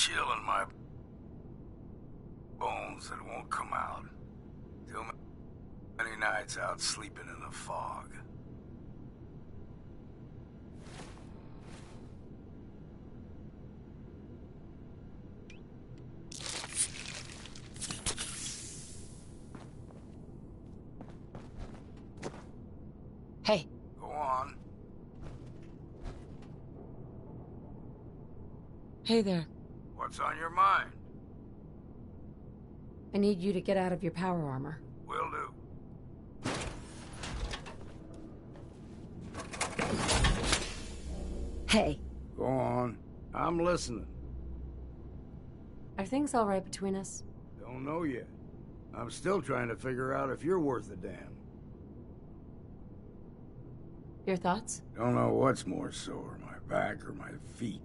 chill in my bones that won't come out. Too many nights out sleeping in the fog. Hey. Go on. Hey there. What's on your mind? I need you to get out of your power armor. Will do. Hey. Go on. I'm listening. Are things all right between us? Don't know yet. I'm still trying to figure out if you're worth a damn. Your thoughts? Don't know what's more sore, my back or my feet.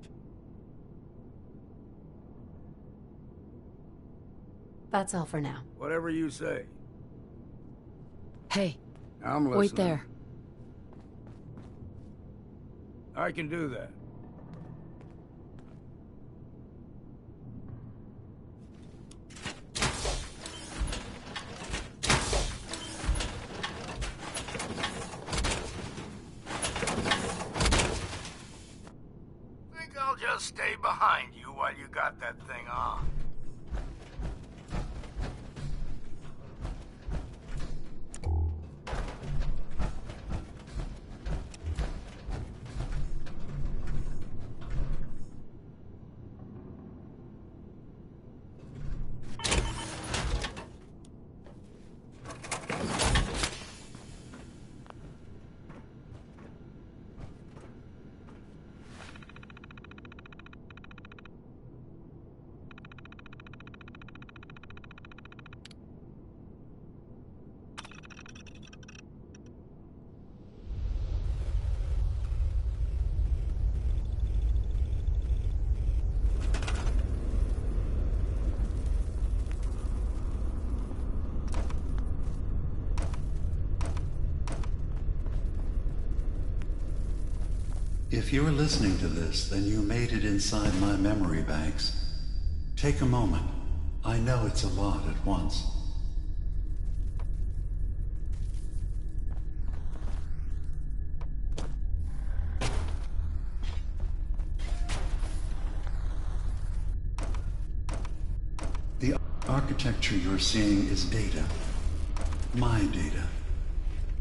That's all for now. Whatever you say. Hey. I'm listening. Wait there. I can do that. Think I'll just stay behind you while you got that thing on. If you're listening to this, then you made it inside my memory banks. Take a moment. I know it's a lot at once. The architecture you're seeing is data. My data.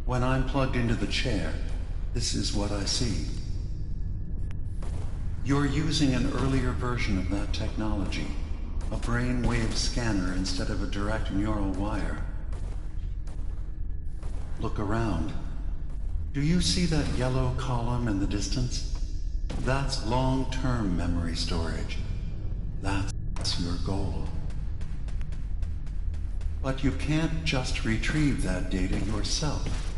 When I'm plugged into the chair, this is what I see. You're using an earlier version of that technology, a brainwave scanner instead of a direct neural wire. Look around. Do you see that yellow column in the distance? That's long-term memory storage. That's your goal. But you can't just retrieve that data yourself.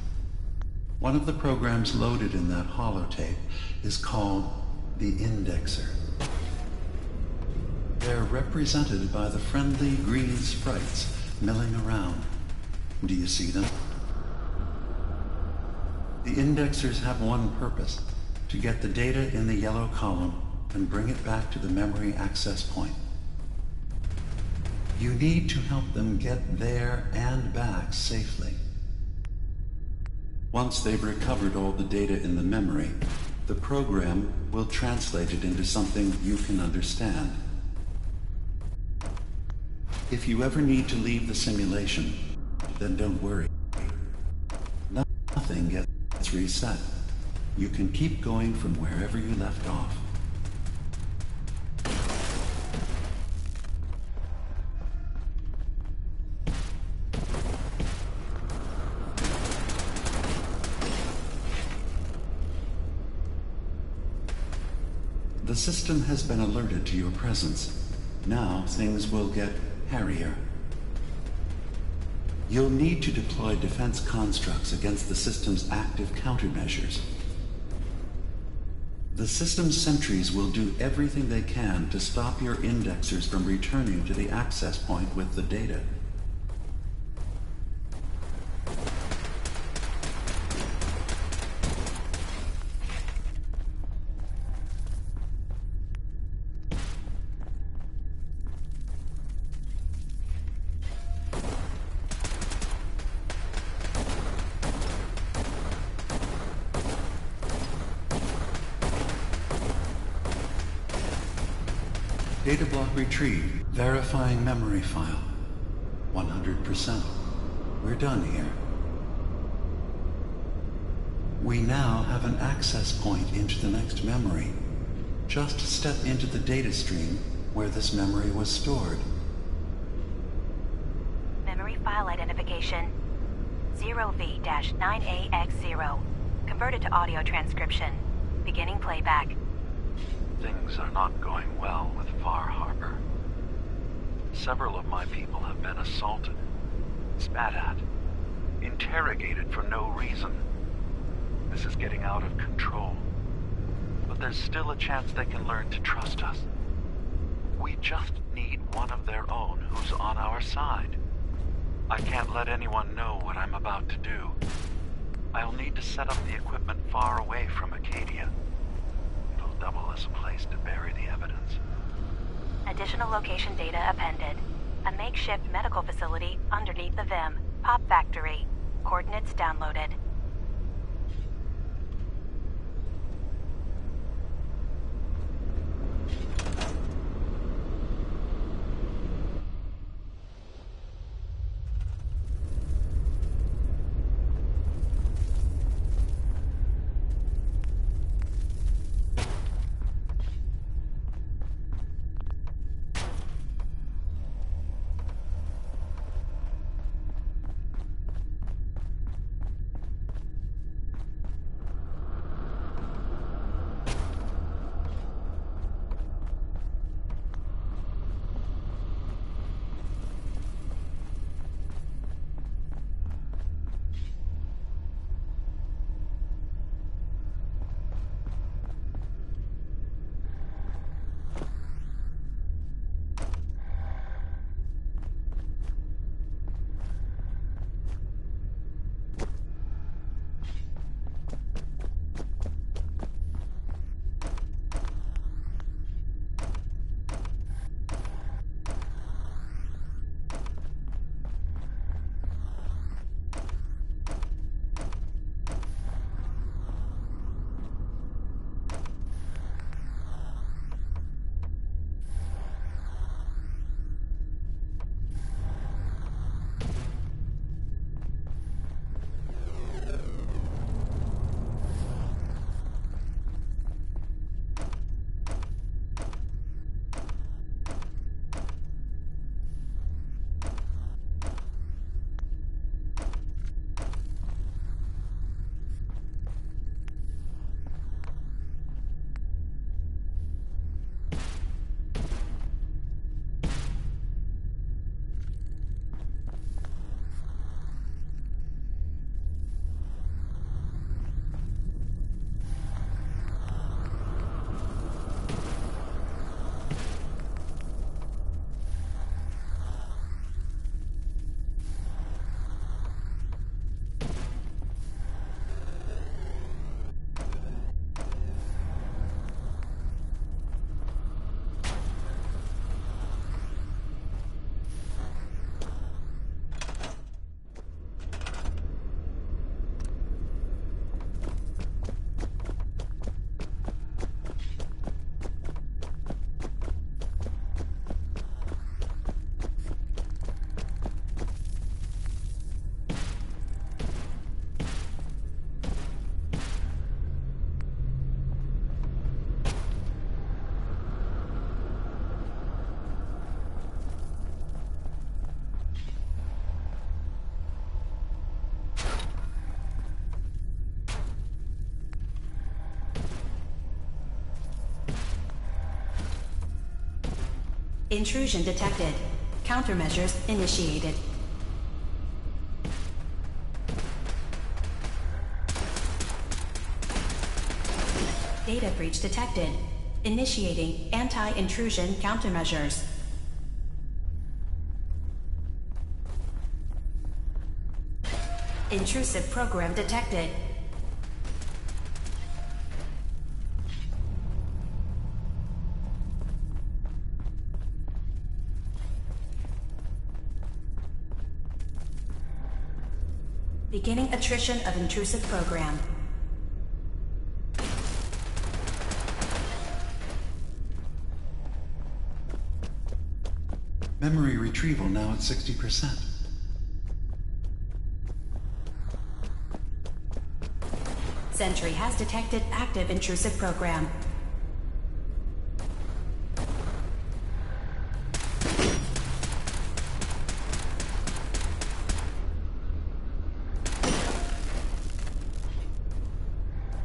One of the programs loaded in that holotape is called the Indexer. They're represented by the friendly green sprites milling around. Do you see them? The Indexers have one purpose: to get the data in the yellow column and bring it back to the memory access point. You need to help them get there and back safely. Once they've recovered all the data in the memory, the program will translate it into something you can understand. If you ever need to leave the simulation, then don't worry. Nothing gets reset. You can keep going from wherever you left off. The system has been alerted to your presence. Now things will get hairier. You'll need to deploy defense constructs against the system's active countermeasures. The system's sentries will do everything they can to stop your indexers from returning to the access point with the data. Data block retrieved. Verifying memory file. 100%. We're done here. We now have an access point into the next memory. Just step into the data stream where this memory was stored. Memory file identification 0V-9AX0. Converted to audio transcription. Beginning playback. Things are not going well with Far Harbor. Several of my people have been assaulted, spat at, interrogated for no reason. This is getting out of control. But there's still a chance they can learn to trust us. We just need one of their own who's on our side. I can't let anyone know what I'm about to do. I'll need to set up the equipment far away from Acadia. It'll double as a place to bury the evidence. Additional location data appended. A makeshift medical facility underneath the VIM. Pop factory. Coordinates downloaded. Intrusion detected. Countermeasures initiated. Data breach detected. Initiating anti-intrusion countermeasures. Intrusive program detected. Beginning attrition of intrusive program. Memory retrieval now at 60%. Sentry has detected active intrusive program.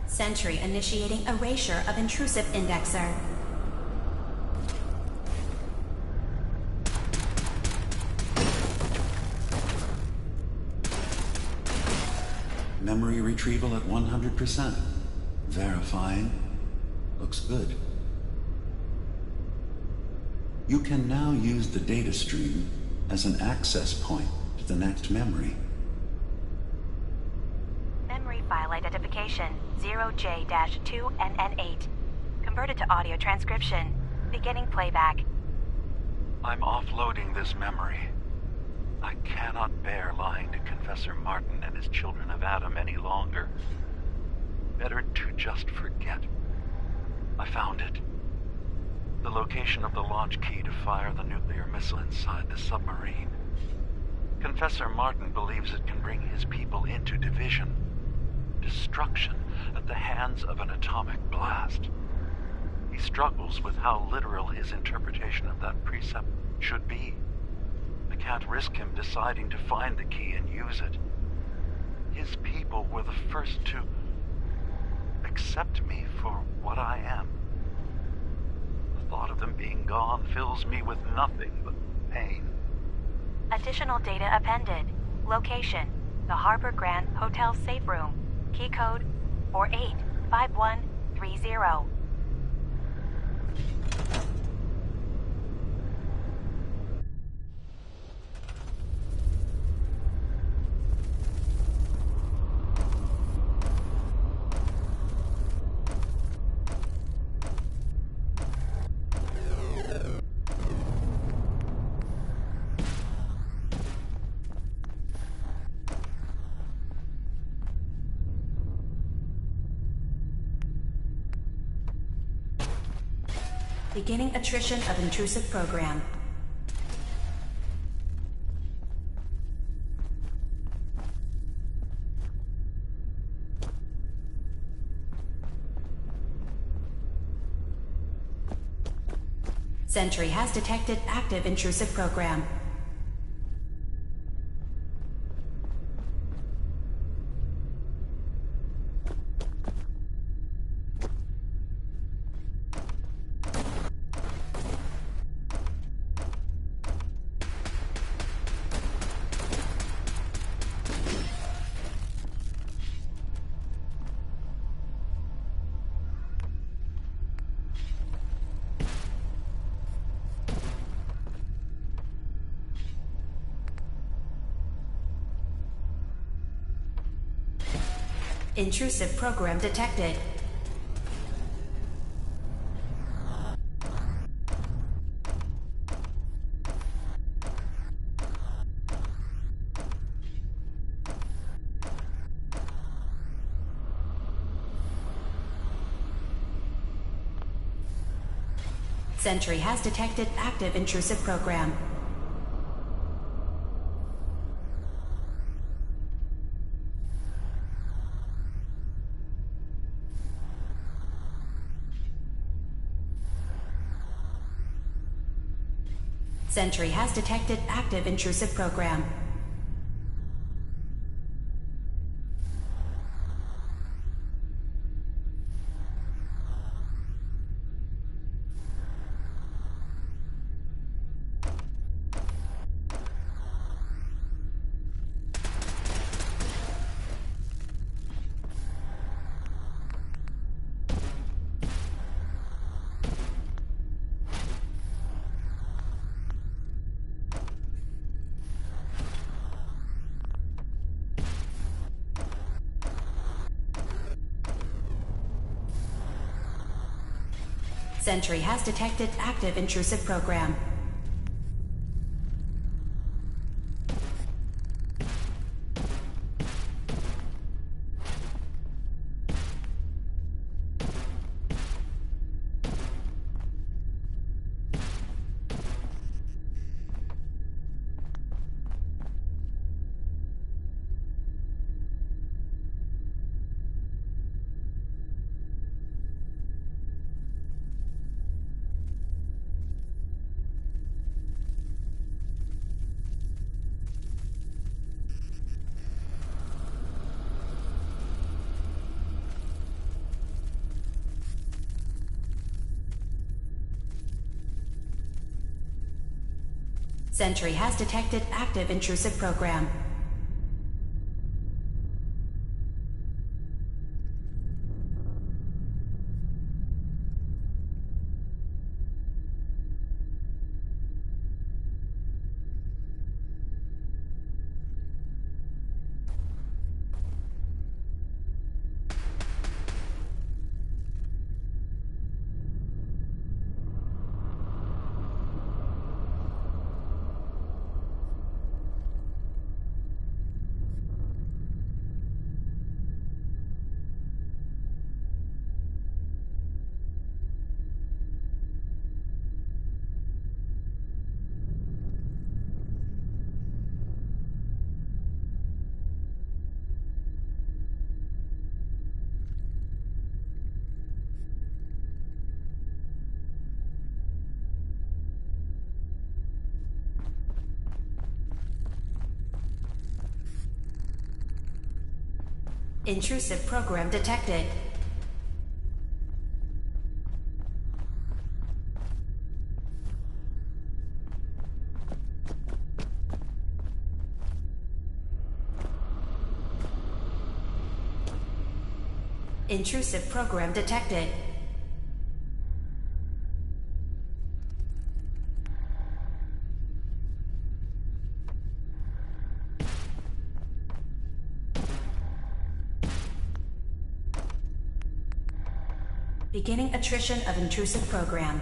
Sentry initiating erasure of intrusive indexer. Memory retrieval at 100%. Verifying. Looks good. You can now use the data stream as an access point to the next memory. Memory file identification 0J-2NN8. Converted to audio transcription. Beginning playback. I'm offloading this memory. I cannot bear lying to Confessor Martin and his children of Adam any longer. Better to just forget. I found it. The location of the launch key to fire the nuclear missile inside the submarine. Confessor Martin believes it can bring his people into division. Destruction at the hands of an atomic blast. He struggles with how literal his interpretation of that precept should be. I can't risk him deciding to find the key and use it. His people were the first to accept me for what I am. The thought of them being gone fills me with nothing but pain. Additional data appended. Location: the Harbor Grand Hotel safe room. Key code 485130. Beginning attrition of intrusive program. Sentry has detected active intrusive program. Intrusive program detected. Sentry has detected active intrusive program. Sentry has detected active intrusive program. Sentry has detected active intrusive program. Sentry has detected active intrusive program. Intrusive program detected. Intrusive program detected. Beginning attrition of intrusive program.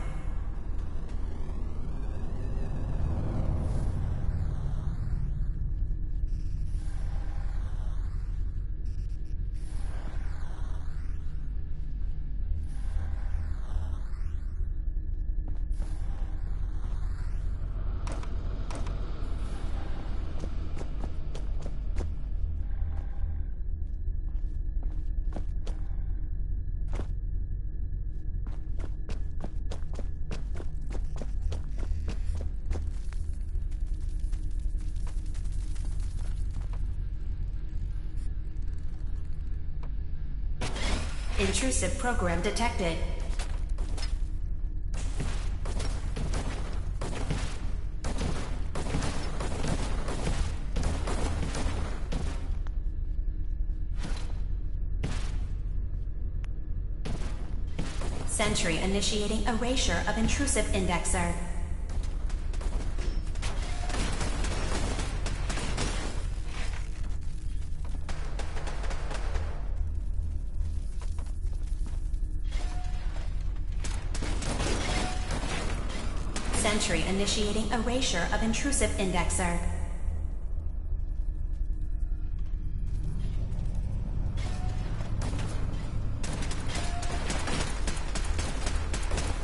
Intrusive program detected. Sentry initiating erasure of intrusive indexer. Sentry initiating erasure of intrusive indexer.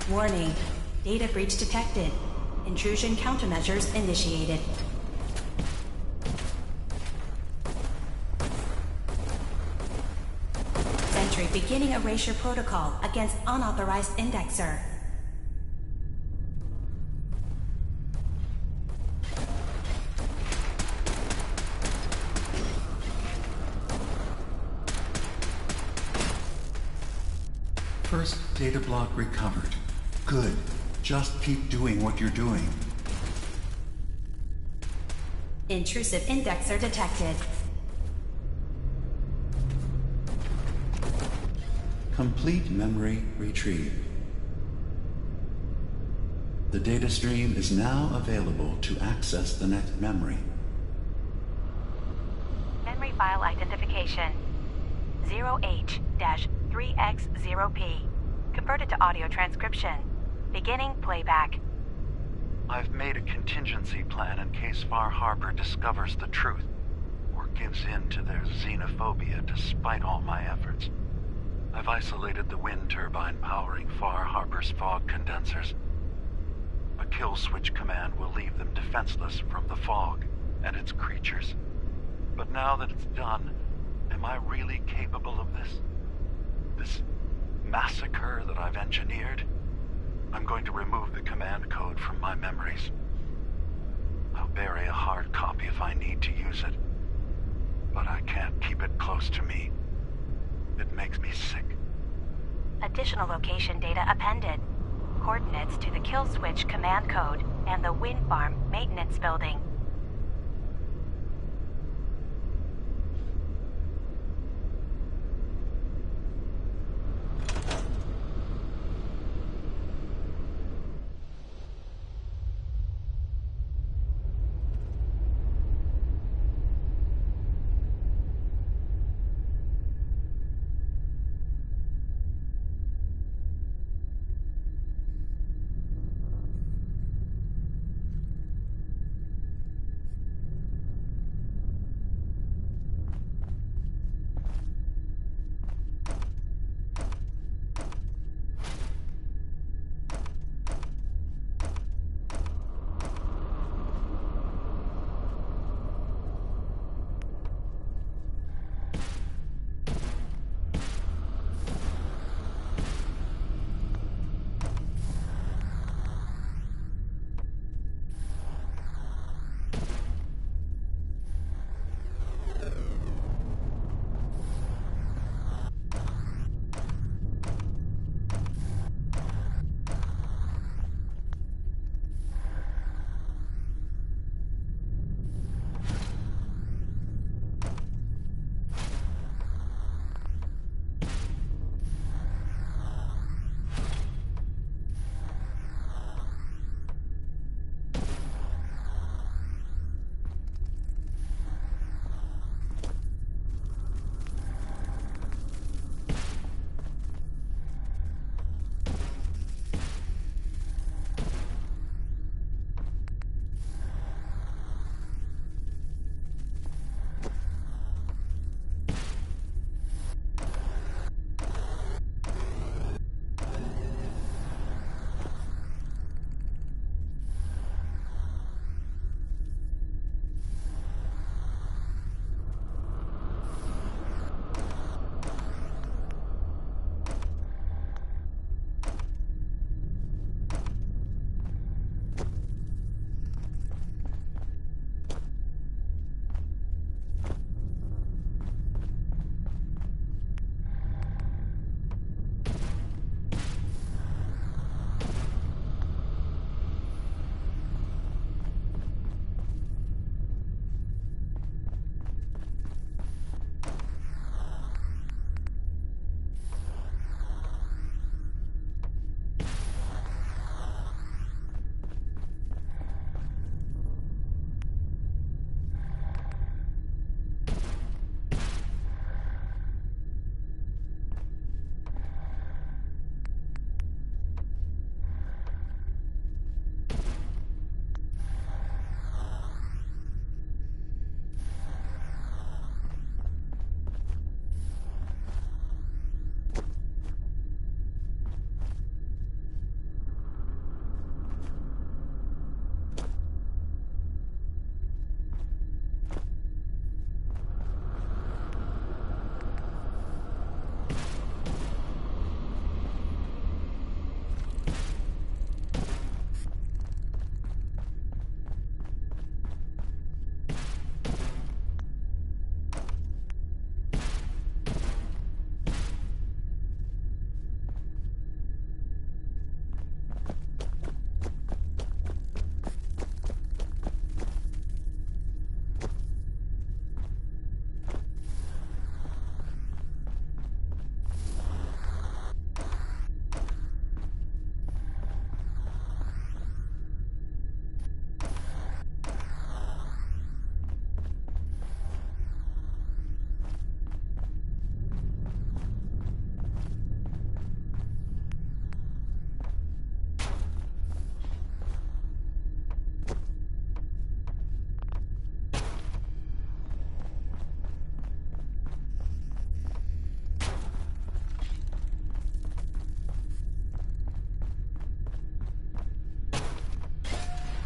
Warning. Data breach detected. Intrusion countermeasures initiated. Sentry beginning erasure protocol against unauthorized indexer. First data block recovered. Good. Just keep doing what you're doing. Intrusive indexer detected. Complete memory retrieved. The data stream is now available to access the next memory. Memory file identification 0H-3X0P. Converted to audio transcription. Beginning playback. I've made a contingency plan in case Far Harbor discovers the truth, or gives in to their xenophobia despite all my efforts. I've isolated the wind turbine powering Far Harbor's fog condensers. A kill switch command will leave them defenseless from the fog and its creatures. But now that it's done, am I really capable of this? This massacre that I've engineered? I'm going to remove the command code from my memories. I'll bury a hard copy if I need to use it. But I can't keep it close to me. It makes me sick. Additional location data appended. Coordinates to the kill switch command code and the wind farm maintenance building.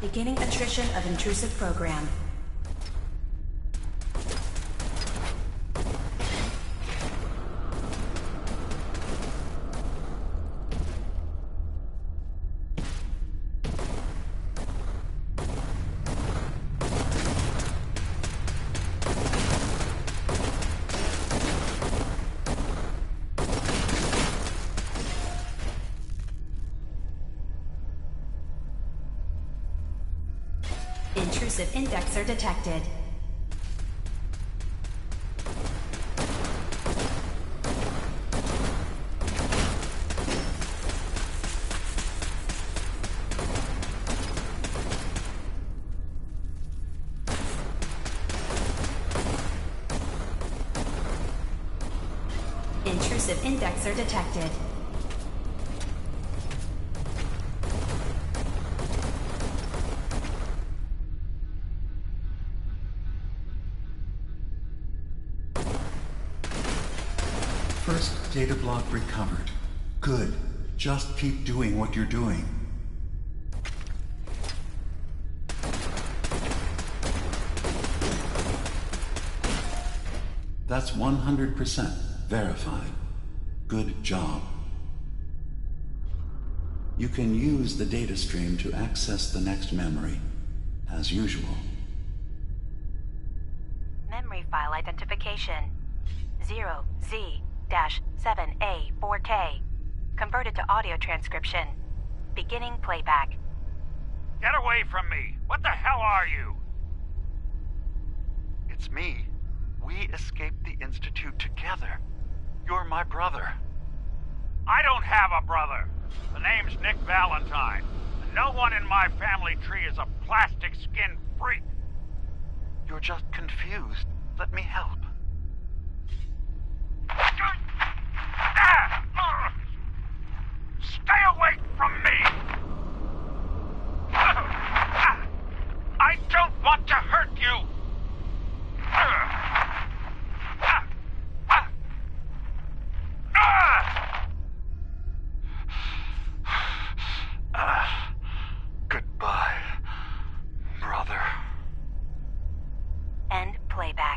Beginning attrition of intrusive program. Intrusive indexer detected. Intrusive indexer detected. First data block recovered. Good. Just keep doing what you're doing. That's 100% verified. Good job. You can use the data stream to access the next memory, as usual. Memory file identification 0Z-7A4K. Converted to audio transcription. Beginning playback. Get away from me! What the hell are you? It's me. We escaped the Institute together. You're my brother. I don't have a brother. The name's Nick Valentine. And no one in my family tree is a plastic-skinned freak. You're just confused. Let me help. Stay away from me! I don't want to hurt you! Goodbye, brother. End playback.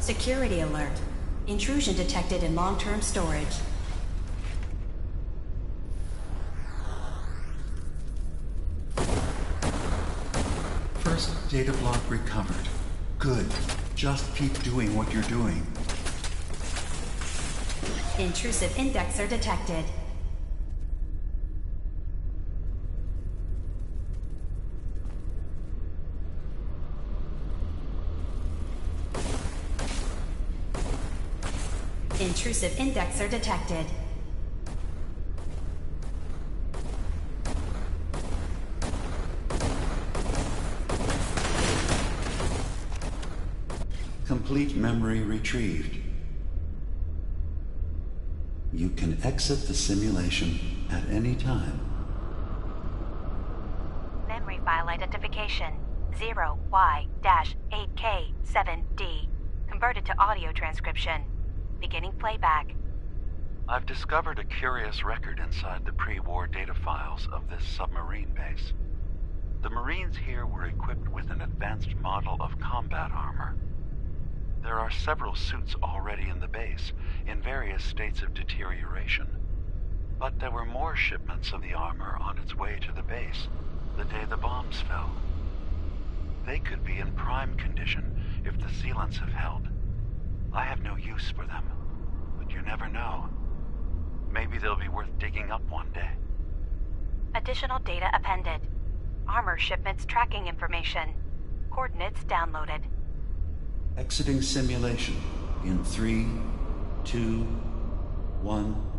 Security alert. Intrusion detected in long-term storage. First data block recovered. Good. Just keep doing what you're doing. Intrusive indexer detected. Intrusive indexer detected. Complete memory retrieved. You can exit the simulation at any time. Memory file identification 0Y-8K7D. Converted to audio transcription. Beginning playback. I've discovered a curious record inside the pre-war data files of this submarine base. The Marines here were equipped with an advanced model of combat armor. There are several suits already in the base, in various states of deterioration. But there were more shipments of the armor on its way to the base the day the bombs fell. They could be in prime condition if the sealants have held. I have no use for them, but you never know. Maybe they'll be worth digging up one day. Additional data appended. Armor shipments tracking information. Coordinates downloaded. Exiting simulation in 3, 2, 1.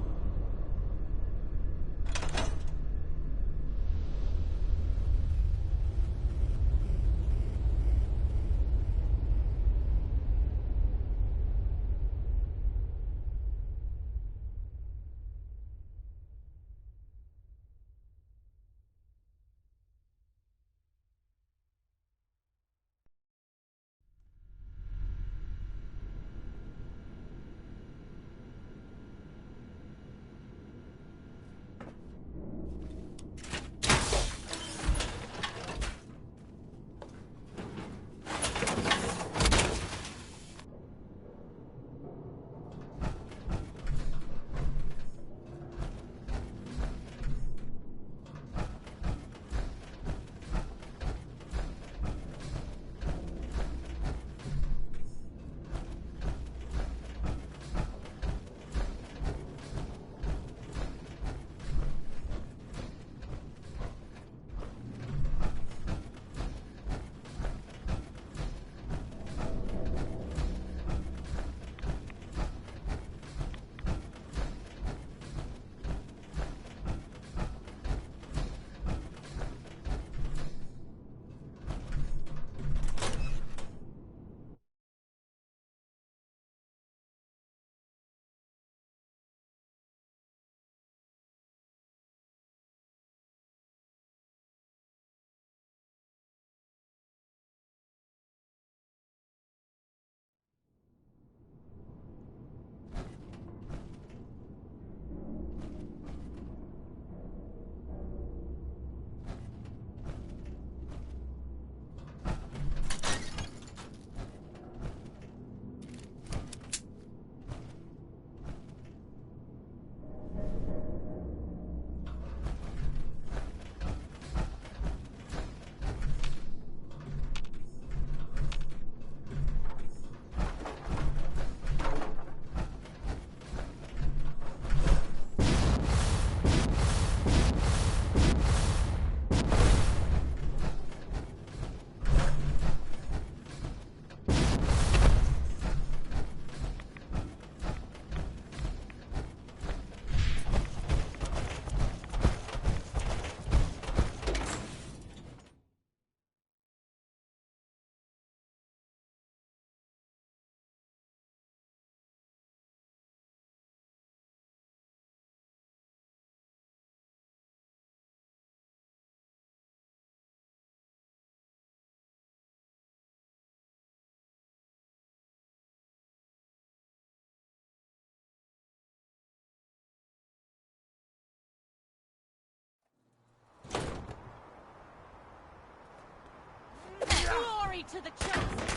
Glory to the chest!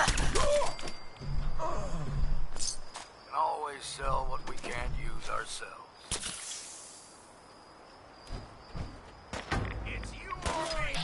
Can always sell what we can't use ourselves. It's you or me!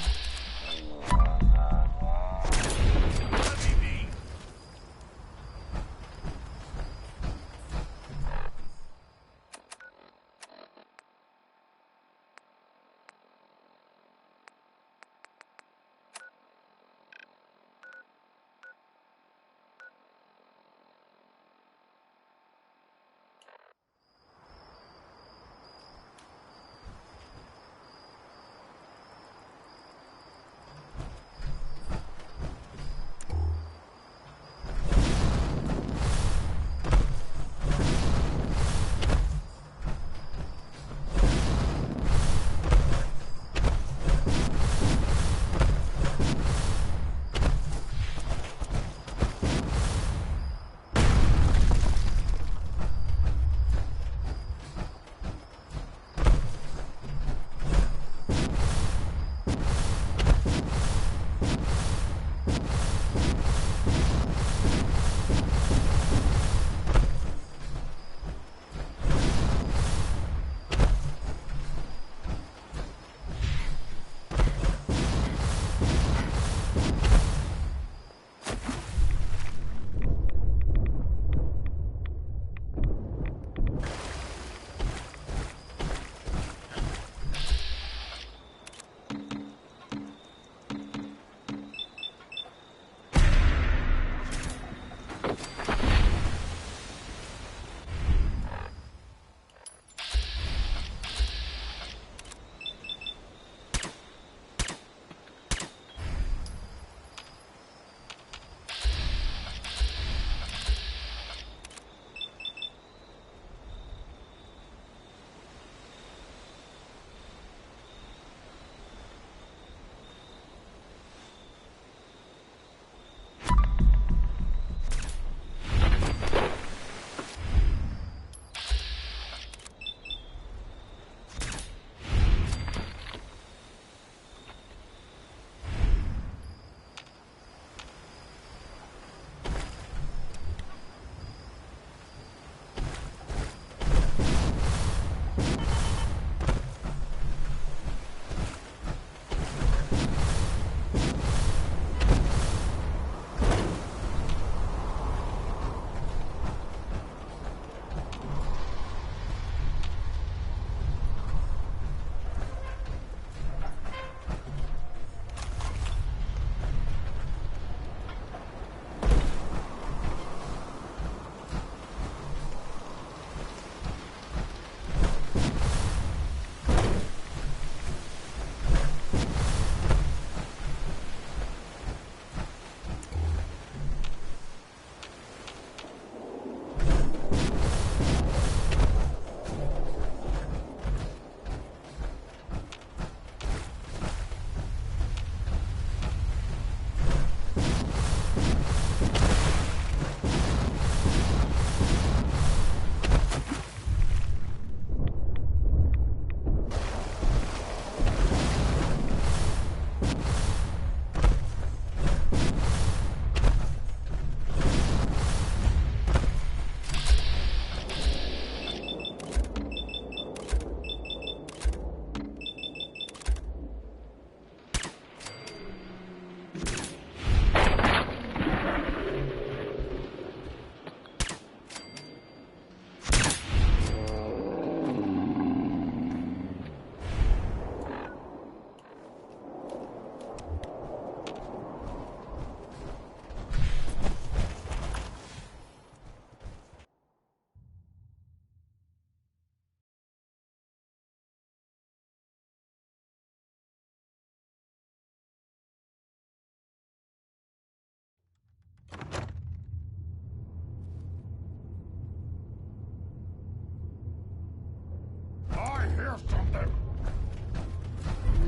hear something.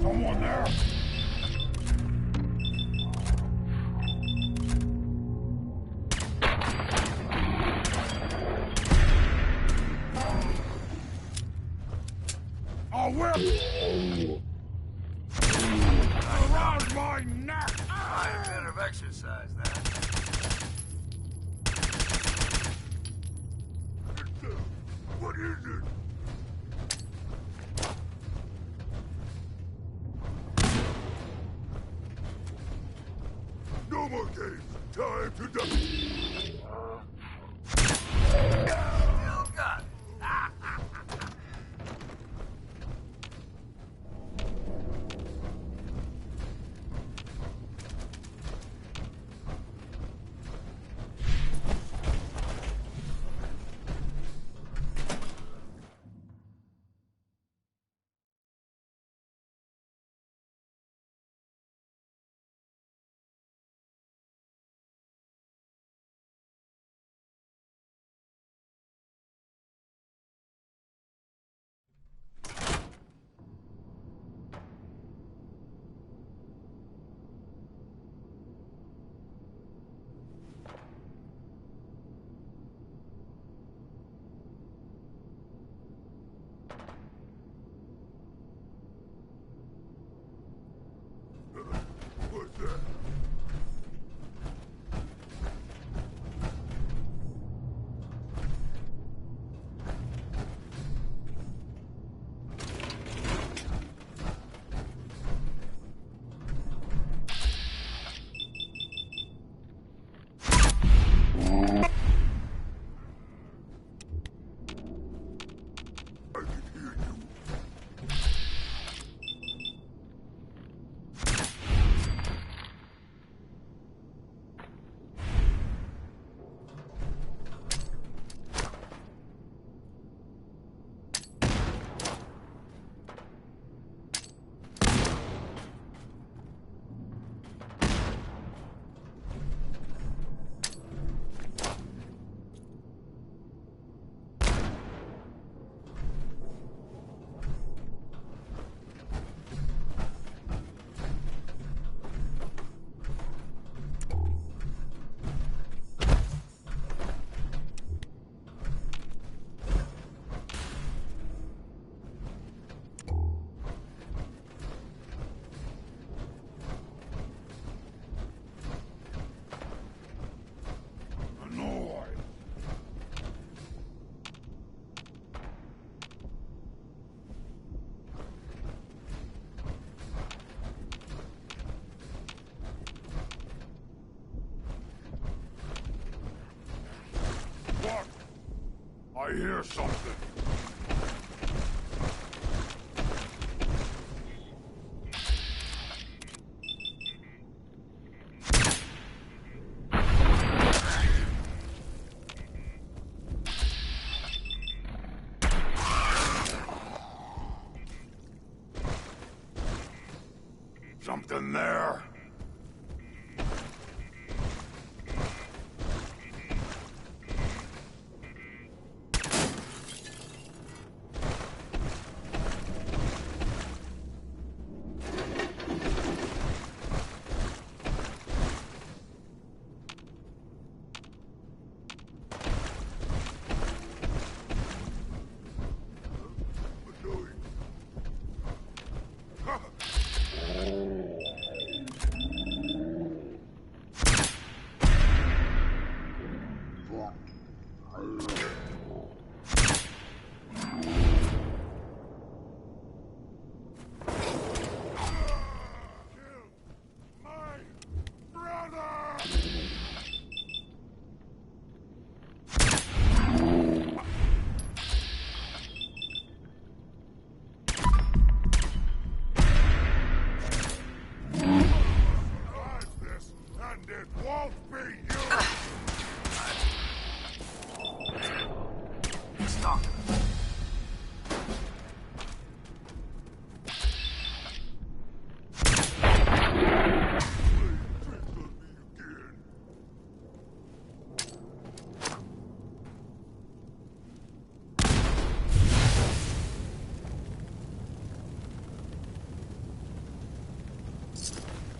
Someone there. A whip! Around my neck! I better exercise that. What is it? No more games. Time to die. Still got it. What's that? I can hear you. Annoyed. What? I hear something. Something there.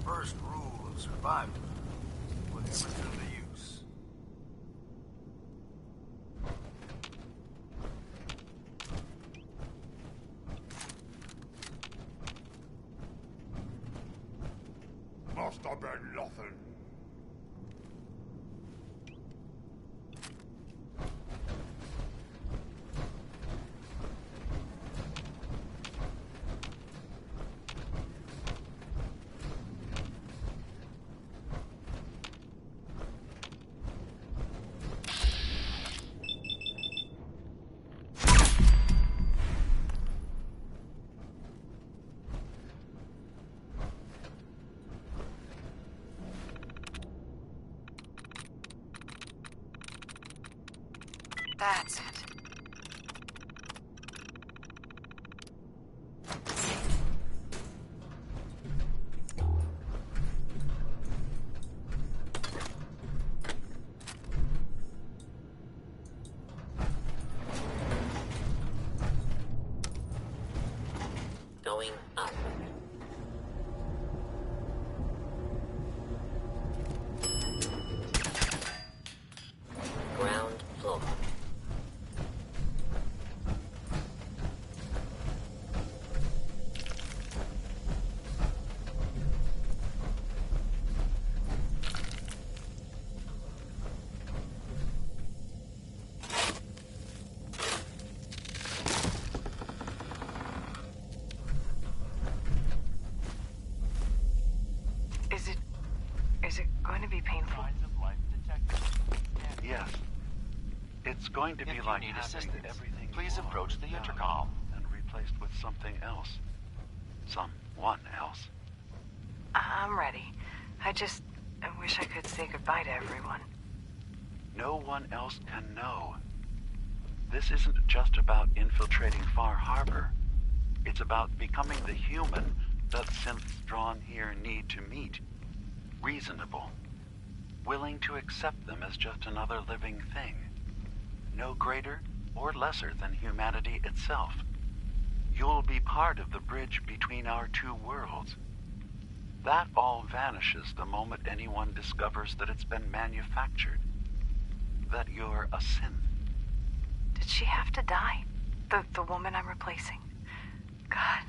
First rule of survival. Put everything to use. Must have been nothing. That's it. Going up. Ground floor. Is it going to be painful? Yes. It's going to be like need having assistance, everything please you are approach the now intercom. and replaced with something else. Someone else. I'm ready. I wish I could say goodbye to everyone. No one else can know. This isn't just about infiltrating Far Harbor. It's about becoming the human that synths drawn here need to meet. Reasonable. Willing to accept them as just another living thing. No greater or lesser than humanity itself. You'll be part of the bridge between our two worlds. That all vanishes the moment anyone discovers that it's been manufactured. That you're a synth. Did she have to die? The woman I'm replacing? God,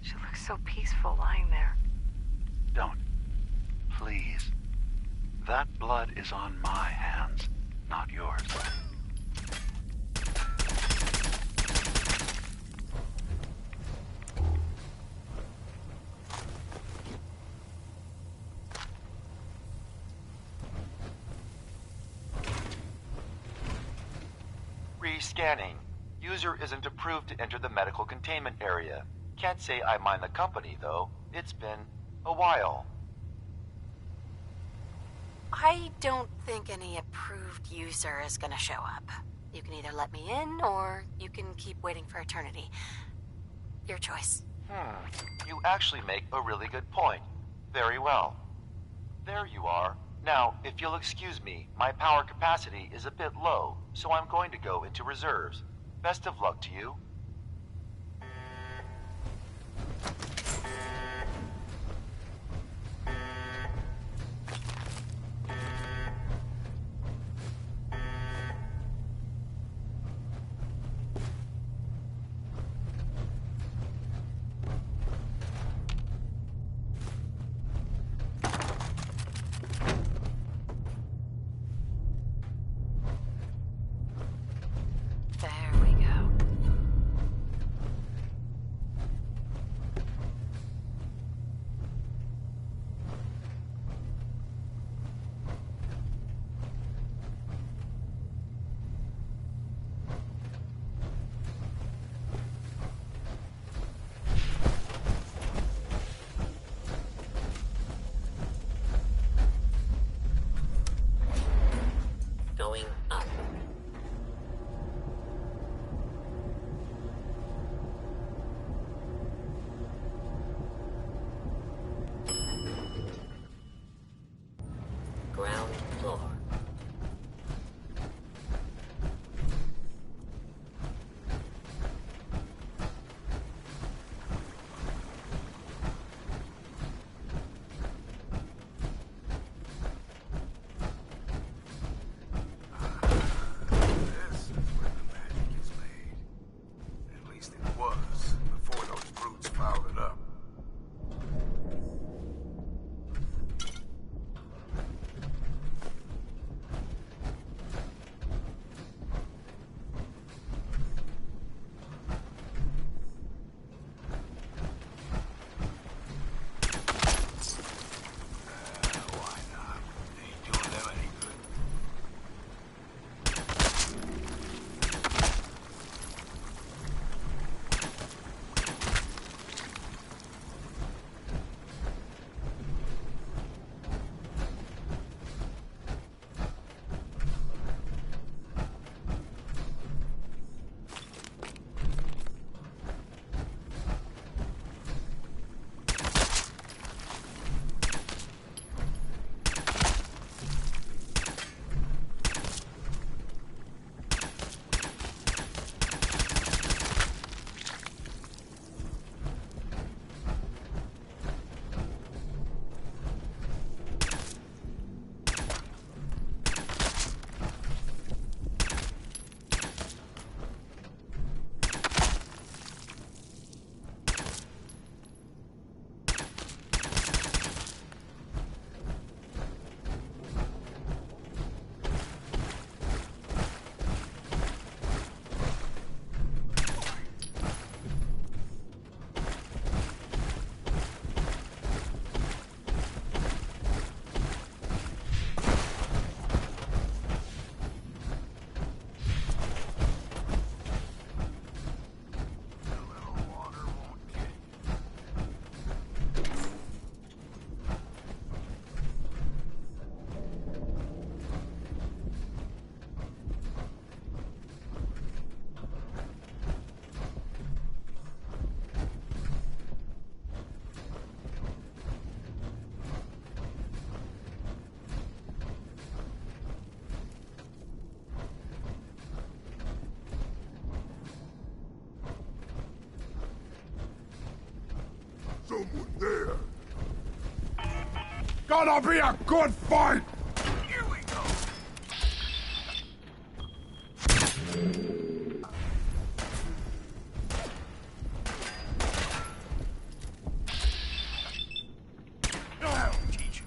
she looks so peaceful lying there. Don't. Please. That blood is on my hands, not yours. Re-scanning. User isn't approved to enter the medical containment area. Can't say I mind the company, though. It's been a while. I don't think any approved user is gonna show up. You can either let me in, or you can keep waiting for eternity. Your choice. You actually make a really good point. Very well. There you are. Now, if you'll excuse me, my power capacity is a bit low, so I'm going to go into reserves. Best of luck to you. someone there. Gonna be a good fight! Here we go! That'll teach you.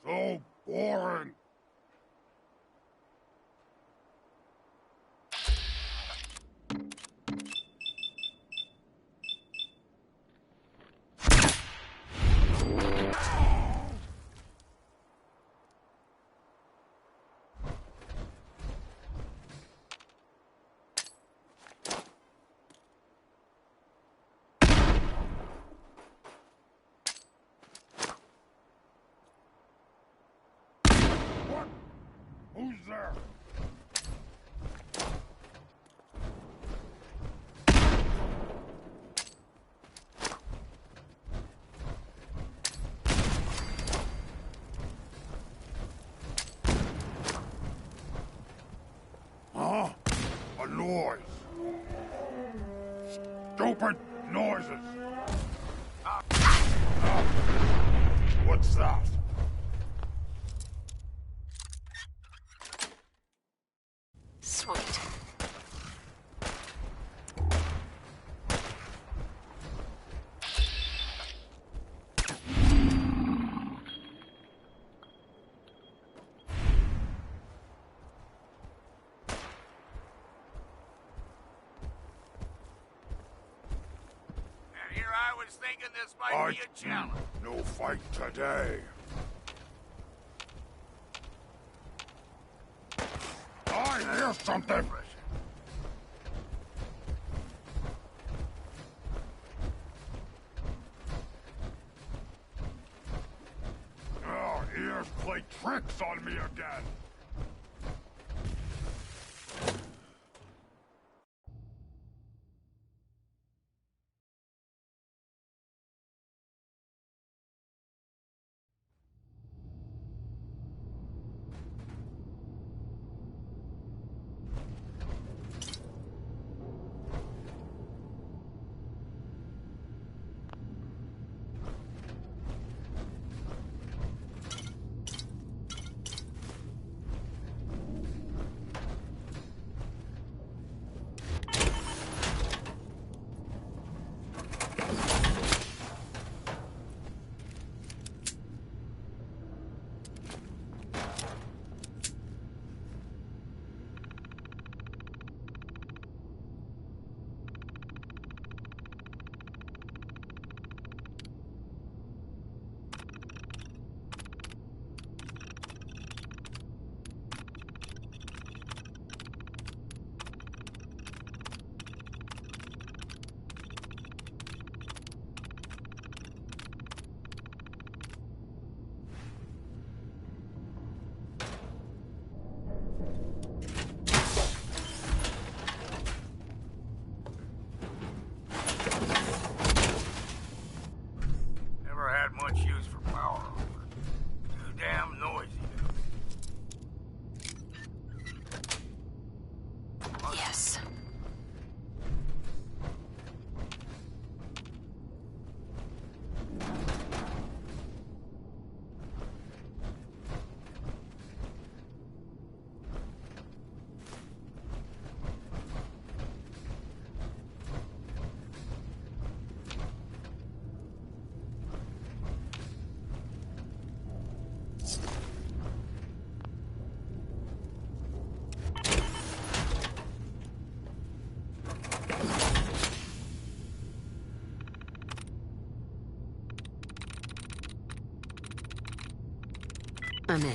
So boring. What? Who's there? Huh? A noise. Stupid noises. What's that? Sweet. And here I was thinking this might be a challenge. No fight today. I hear something. Oh, ears play tricks on me again. I'm in.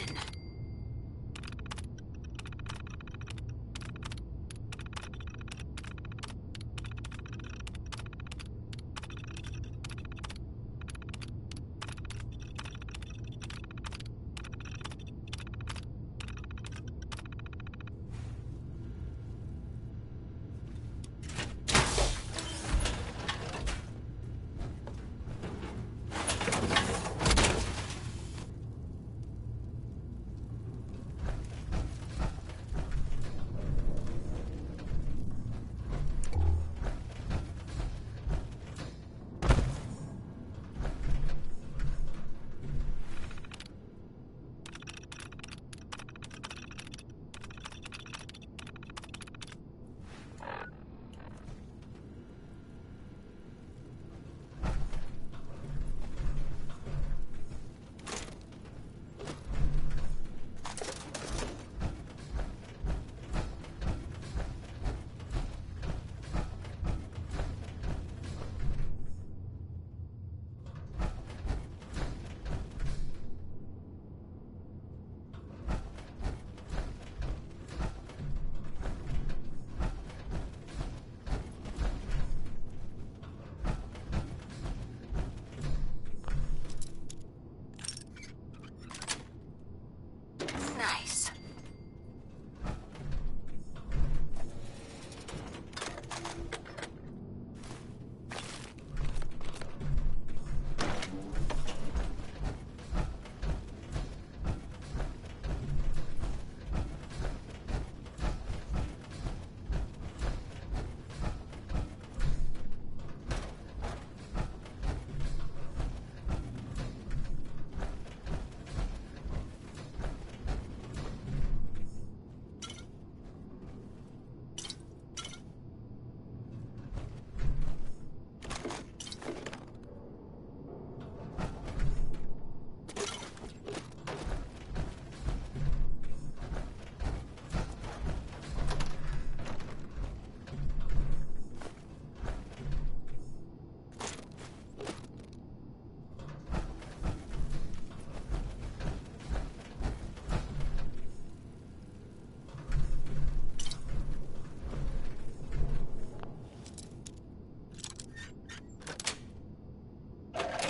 Nice.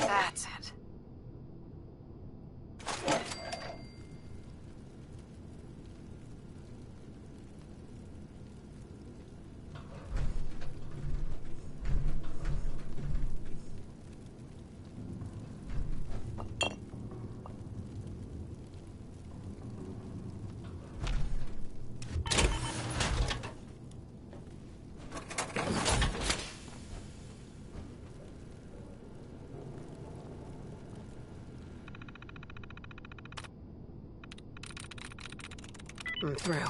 That's it. I'm through.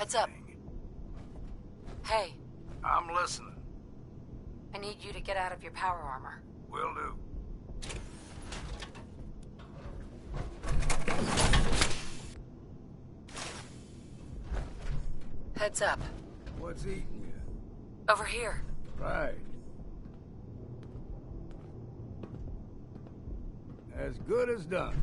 Heads up. Hey. I'm listening. I need you to get out of your power armor. Will do. Heads up. What's eating you? Over here. Right. As good as done.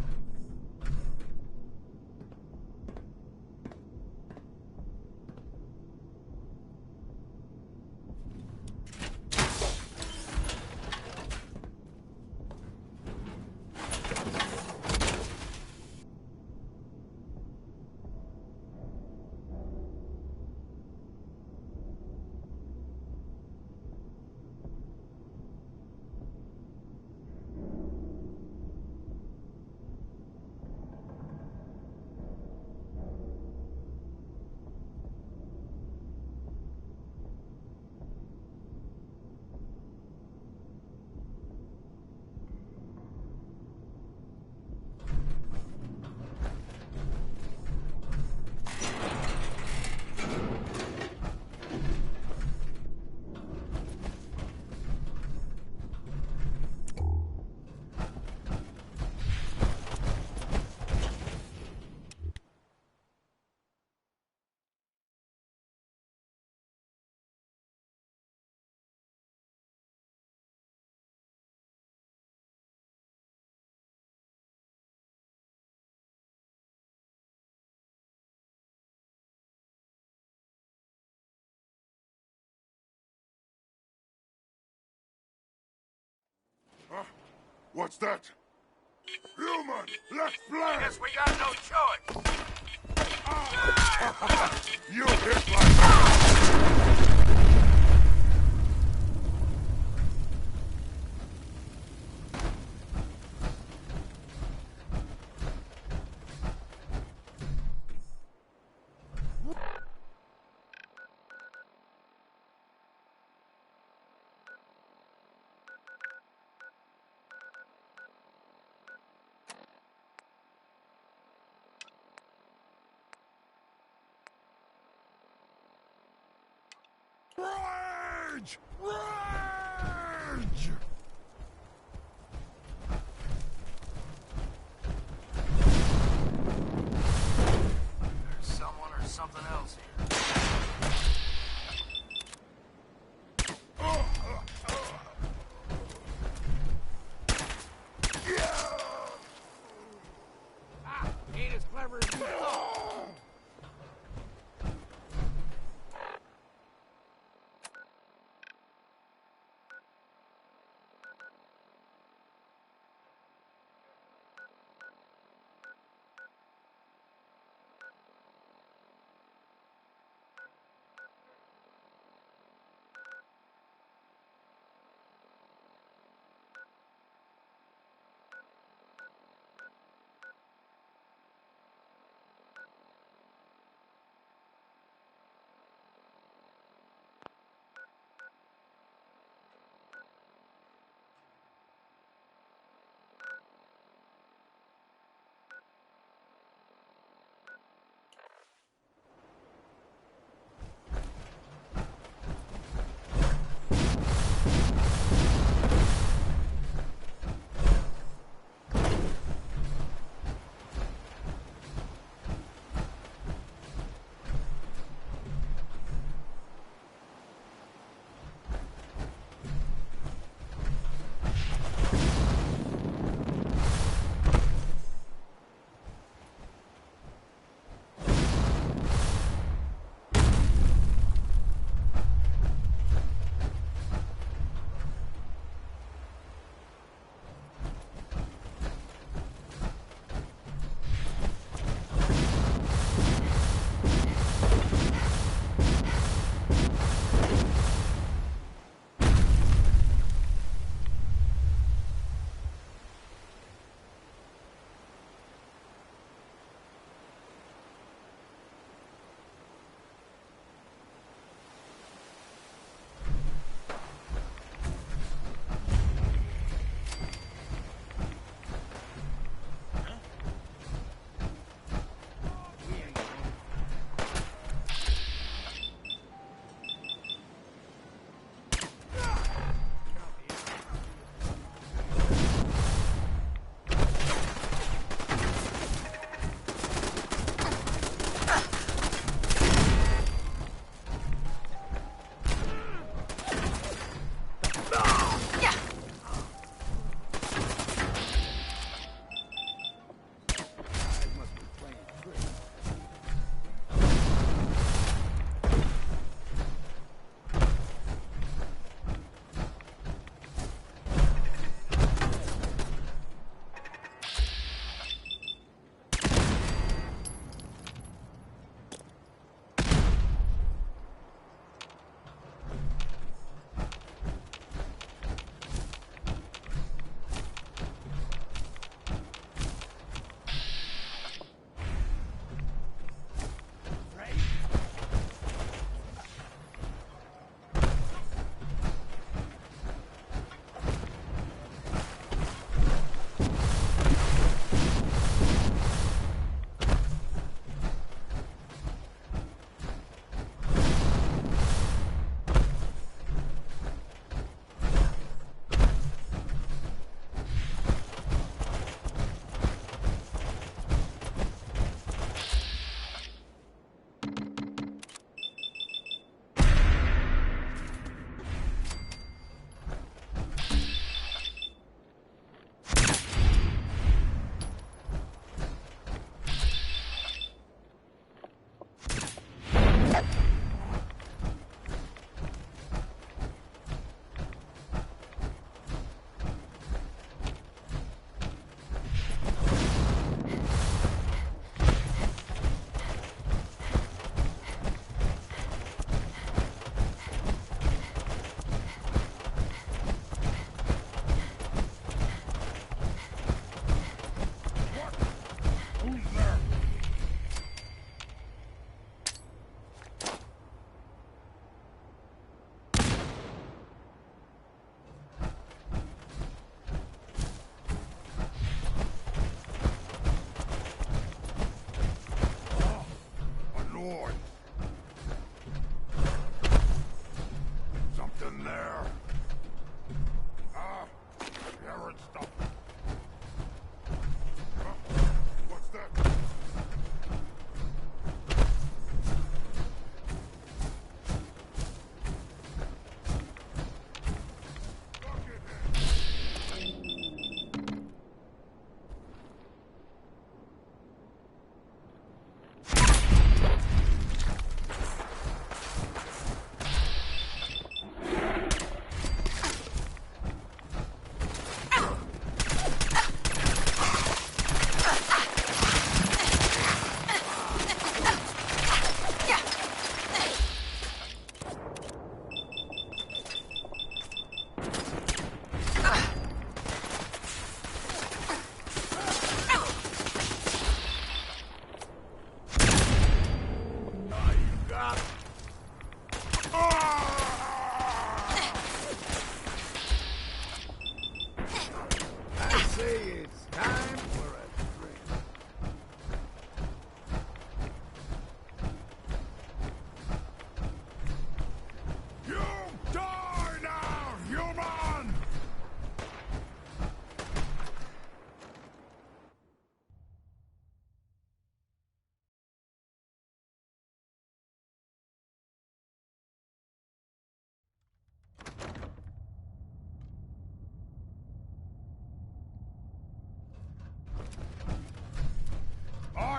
Huh? What's that? Human! Let's play! Guess we got no choice. You hit like that! Rage! Rage! There's someone or something else here. Ain't as clever as you thought.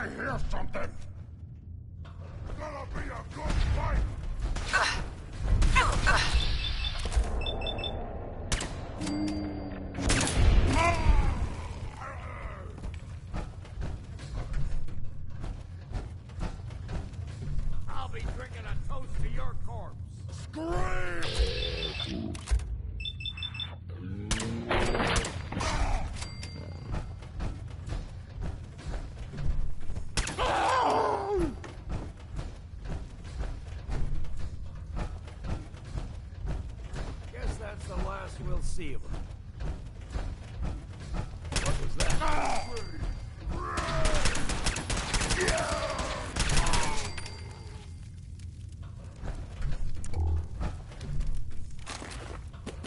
I hear something. Gonna be a good fight. I'll be drinking a toast to your corpse. Scream! Guess that's the last we'll see of him. What was that?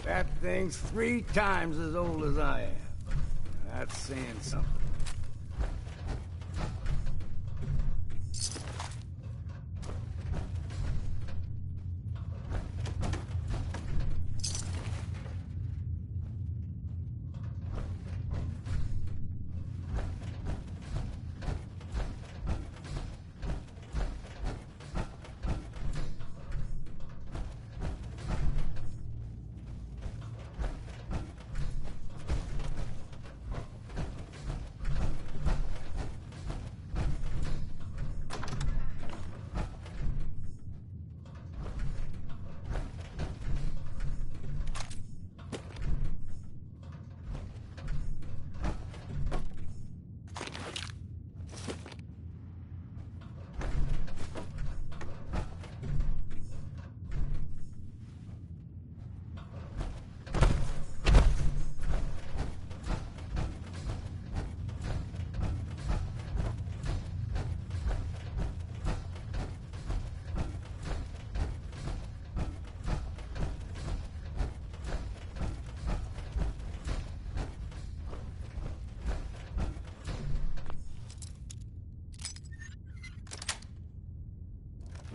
That thing's 3 times as old as I am. That's saying something.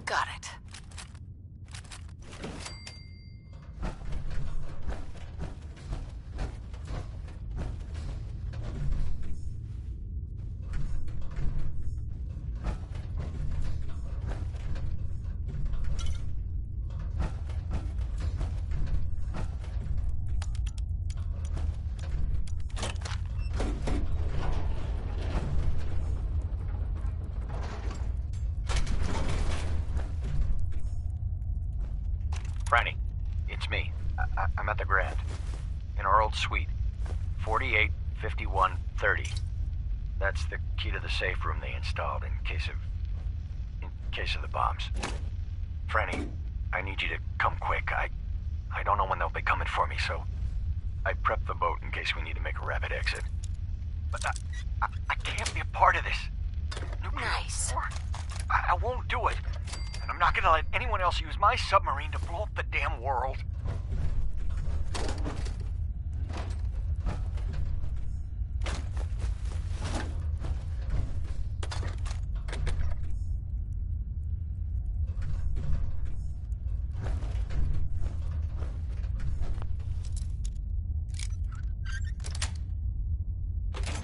Got it. Franny, it's me. I'm at the Grand. In our old suite. 485130. That's the key to the safe room they installed in case of the bombs. Franny, I need you to come quick. I don't know when they'll be coming for me, so I prepped the boat in case we need to make a rapid exit. But I can't be a part of this. Nuclear war. I won't do it. And I'm not gonna let anyone else use my submarine to blow up the damn world.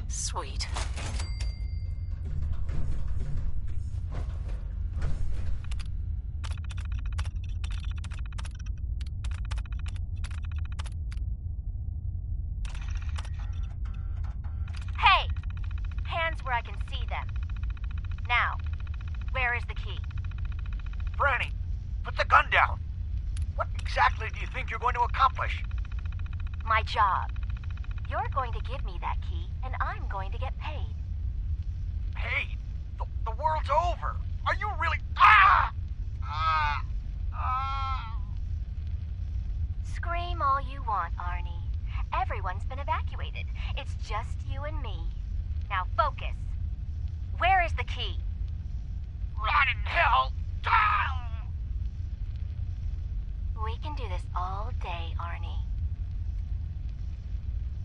Sweet. Hey! Hands where I can see them. Now, where is the key? Franny, put the gun down. What exactly do you think you're going to accomplish? My job. You're going to give me that key, and I'm going to get paid. Hey, the world's over. Are you really... Scream all you want, Arnie. Everyone's been evacuated. It's just you and me. Now focus. Where is the key? Rot in hell! We can do this all day, Arnie.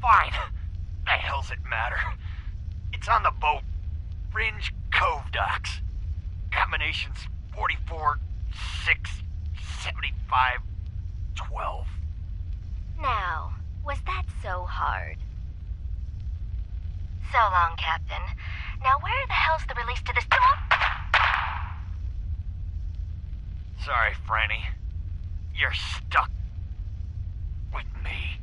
Fine. The hell's it matter? It's on the boat. Fringe Cove docks. Combinations 44, 6, 75, 12. Now, was that so hard? So long, Captain. Now where the hell's the release to this? Sorry, Franny. You're stuck with me.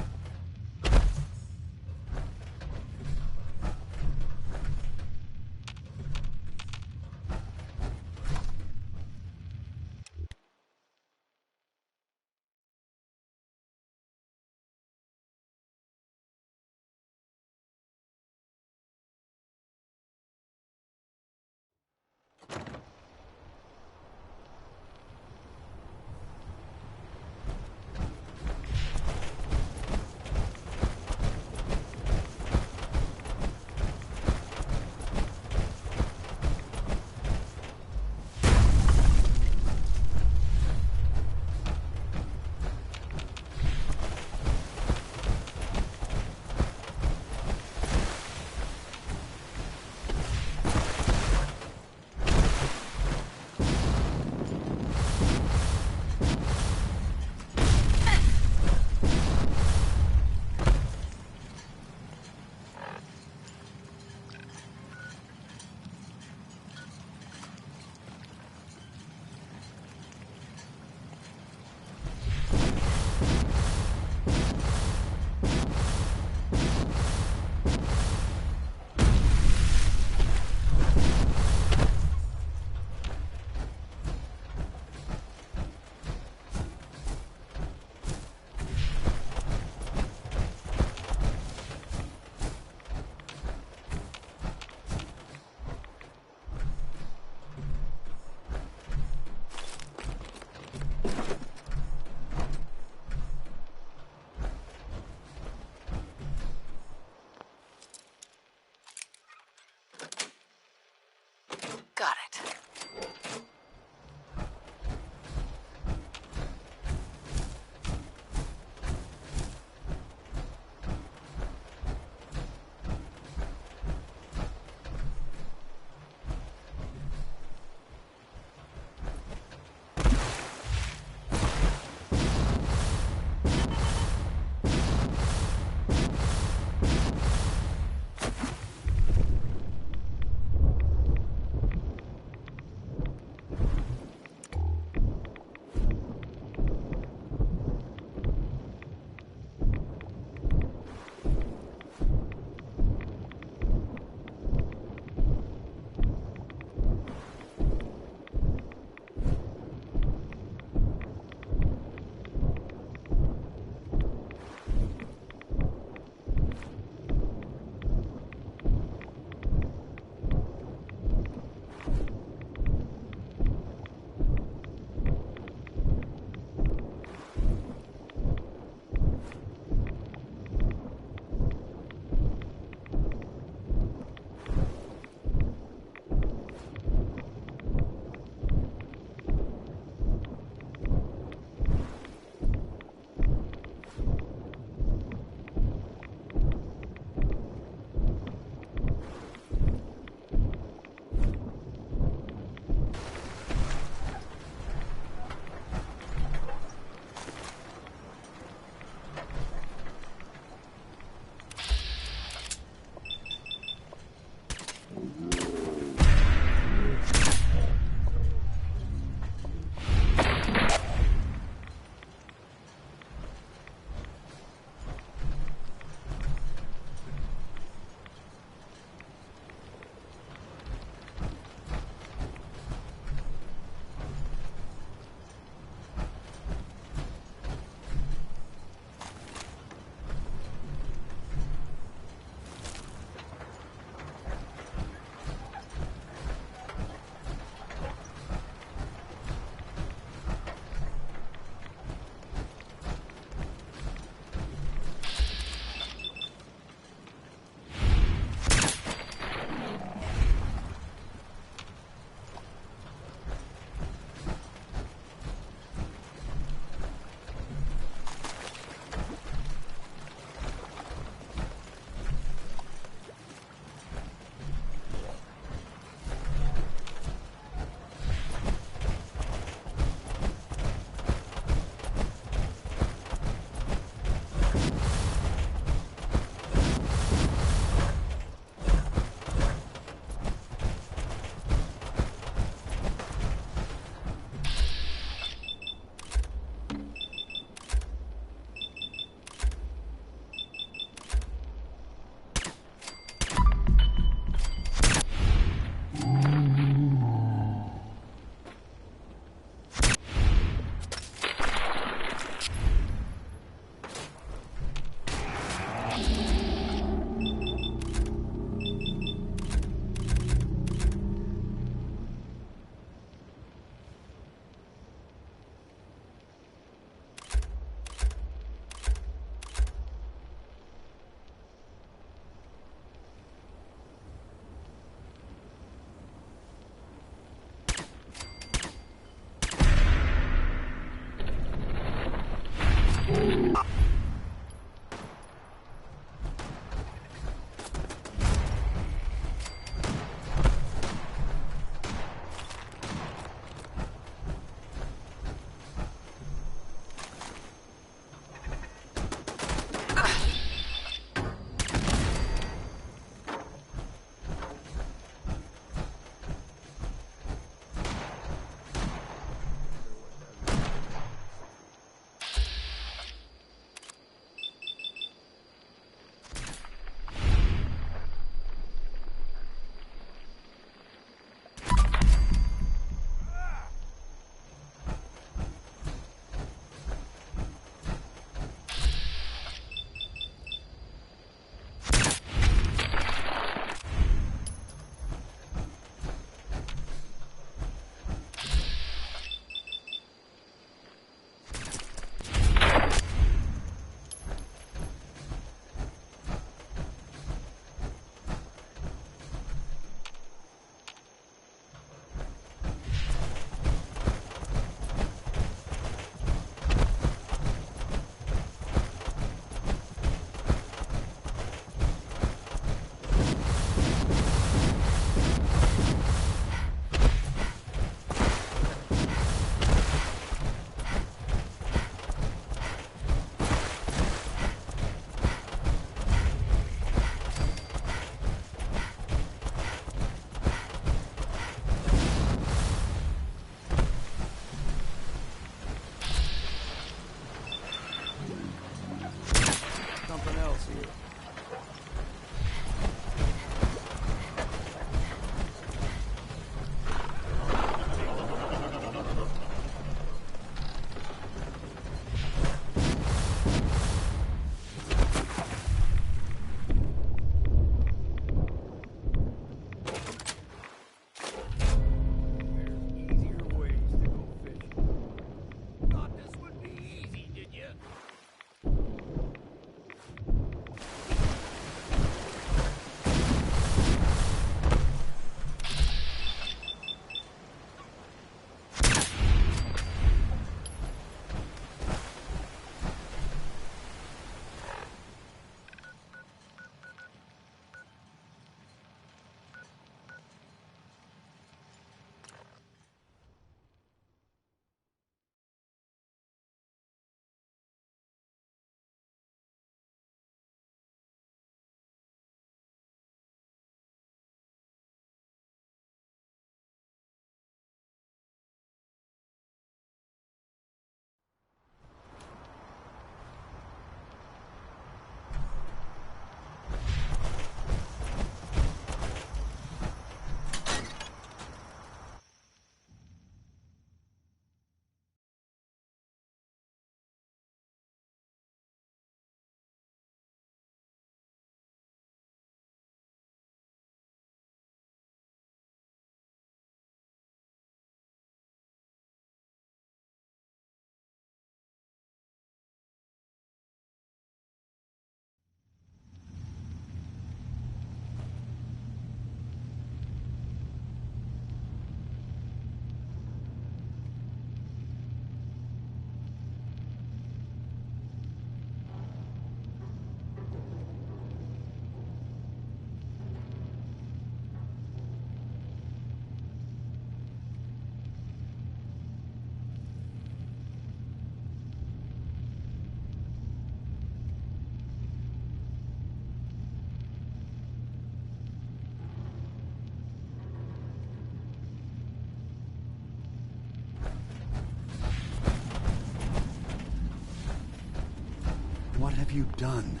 have you done?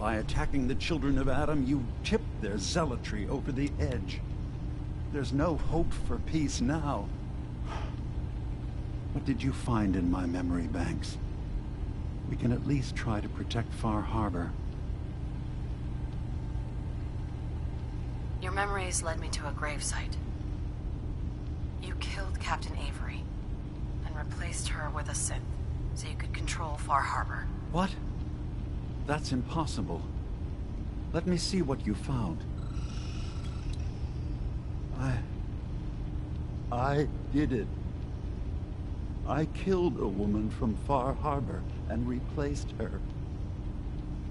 By attacking the children of Adam, you tipped their zealotry over the edge. There's no hope for peace now. What did you find in my memory banks? We can at least try to protect Far Harbor. Your memories led me to a gravesite. You killed Captain Avery and replaced her with a synth so you could control Far Harbor. What? That's impossible. Let me see what you found. I did it. I killed a woman from Far Harbor and replaced her.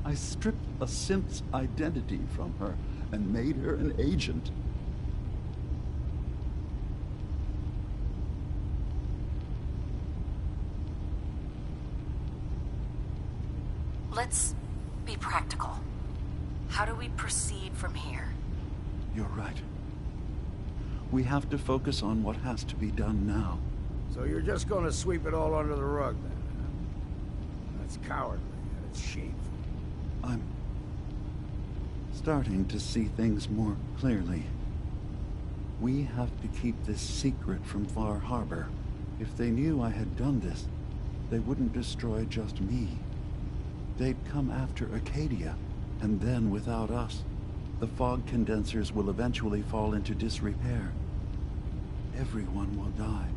I stripped a synth's identity from her and made her an agent. Let's be practical. How do we proceed from here? You're right. We have to focus on what has to be done now. So you're just gonna sweep it all under the rug, then? Huh? That's cowardly, and it's shameful. I'm starting to see things more clearly. We have to keep this secret from Far Harbor. If they knew I had done this, they wouldn't destroy just me. They'd come after Acadia, and then without us, the fog condensers will eventually fall into disrepair. Everyone will die.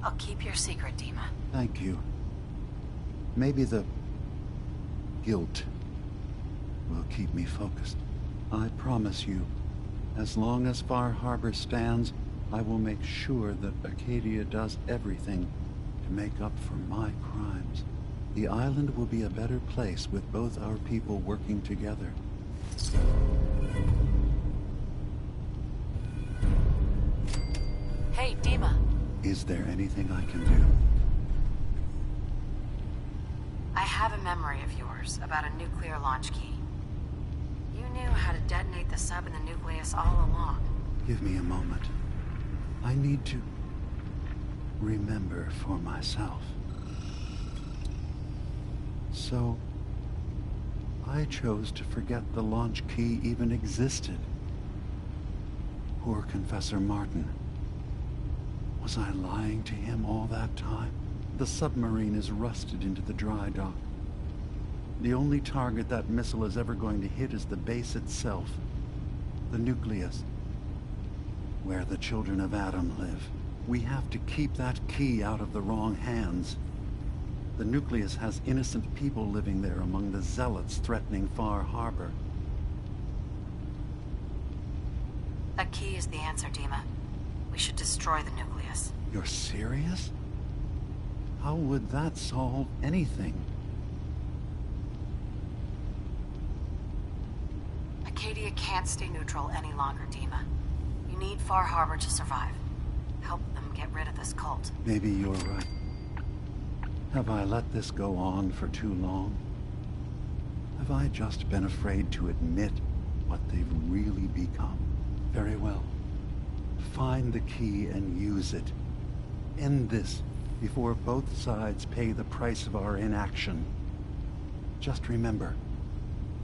I'll keep your secret, Dima. Thank you. Maybe the guilt will keep me focused. I promise you, as long as Far Harbor stands, I will make sure that Acadia does everything to make up for my crimes. The island will be a better place with both our people working together. Hey, Dima. Is there anything I can do? I have a memory of yours about a nuclear launch key. You knew how to detonate the sub in the nucleus all along. Give me a moment. I need to remember for myself. So, I chose to forget the launch key even existed. Poor Confessor Martin. Was I lying to him all that time? The submarine is rusted into the dry dock. The only target that missile is ever going to hit is the base itself. The nucleus. Where the children of Adam live. We have to keep that key out of the wrong hands. The nucleus has innocent people living there among the zealots threatening Far Harbor. That key is the answer, Dima. We should destroy the nucleus. You're serious? How would that solve anything? Acadia can't stay neutral any longer, Dima. You need Far Harbor to survive. Help them get rid of this cult. Maybe you're right. Have I let this go on for too long? Have I just been afraid to admit what they've really become? Very well. Find the key and use it. End this before both sides pay the price of our inaction. Just remember,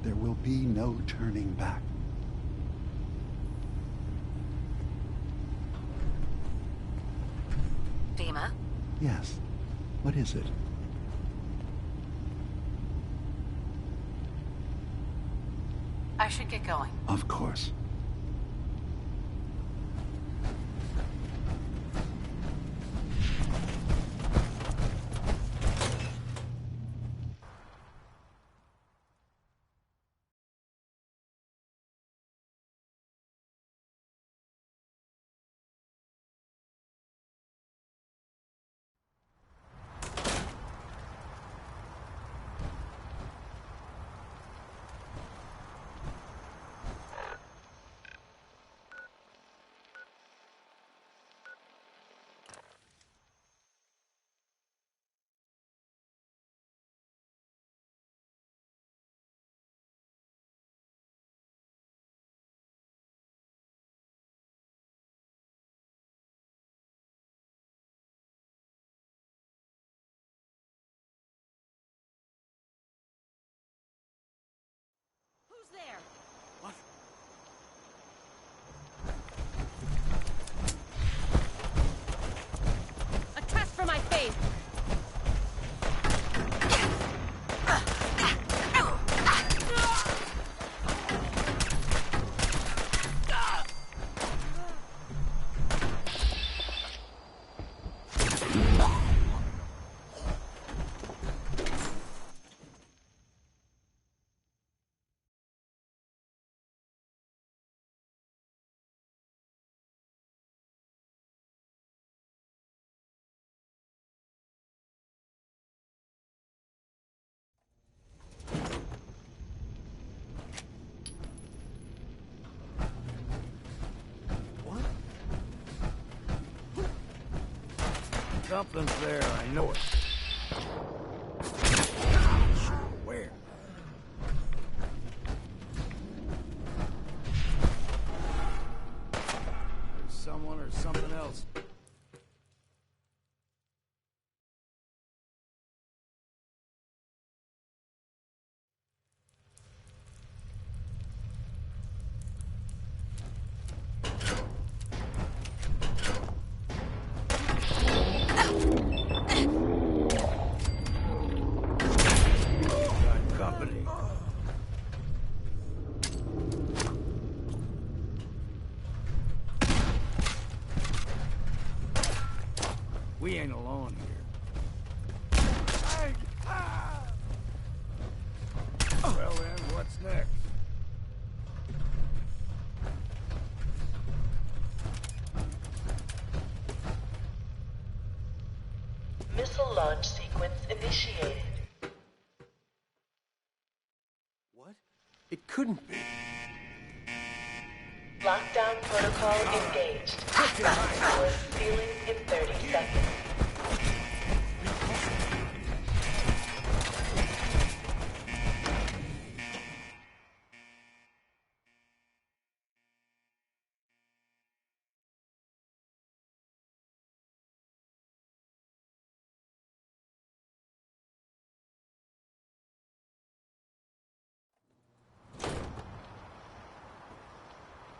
there will be no turning back. Dima? Yes. What is it? I should get going. Of course. Something's there, I know it. Where? There's someone or something else. We ain't alone here. Well then, what's next? Missile launch sequence initiated. What? It couldn't be. Lockdown protocol engaged. Doors sealing in 30 seconds.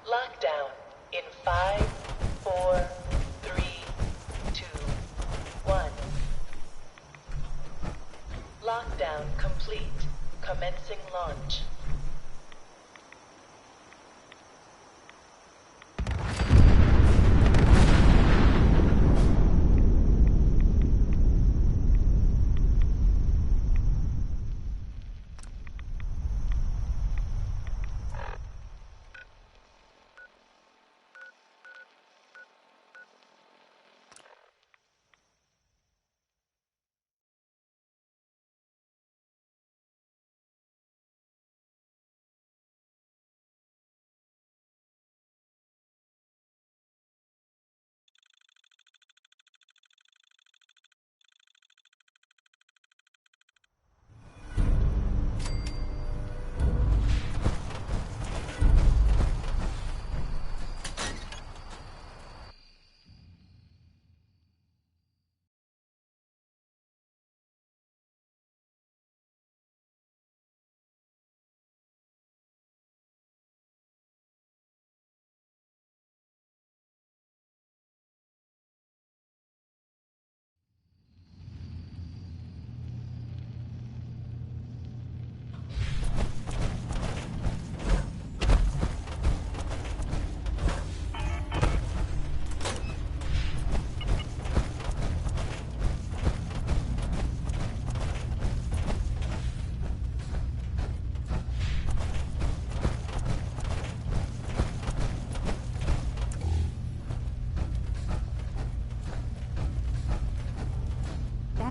Lockdown in 5, 4, 3, 2, 1. Lockdown complete. Commencing launch.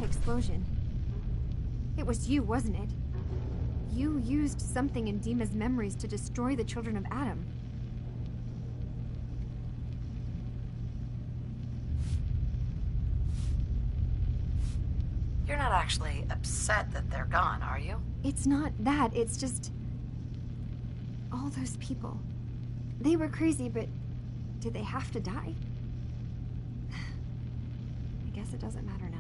Explosion. It was you, wasn't it? You used something in Dima's memories to destroy the children of Adam. You're not actually upset that they're gone, are you? It's not that, it's just... all those people. They were crazy, but did they have to die? I guess it doesn't matter now.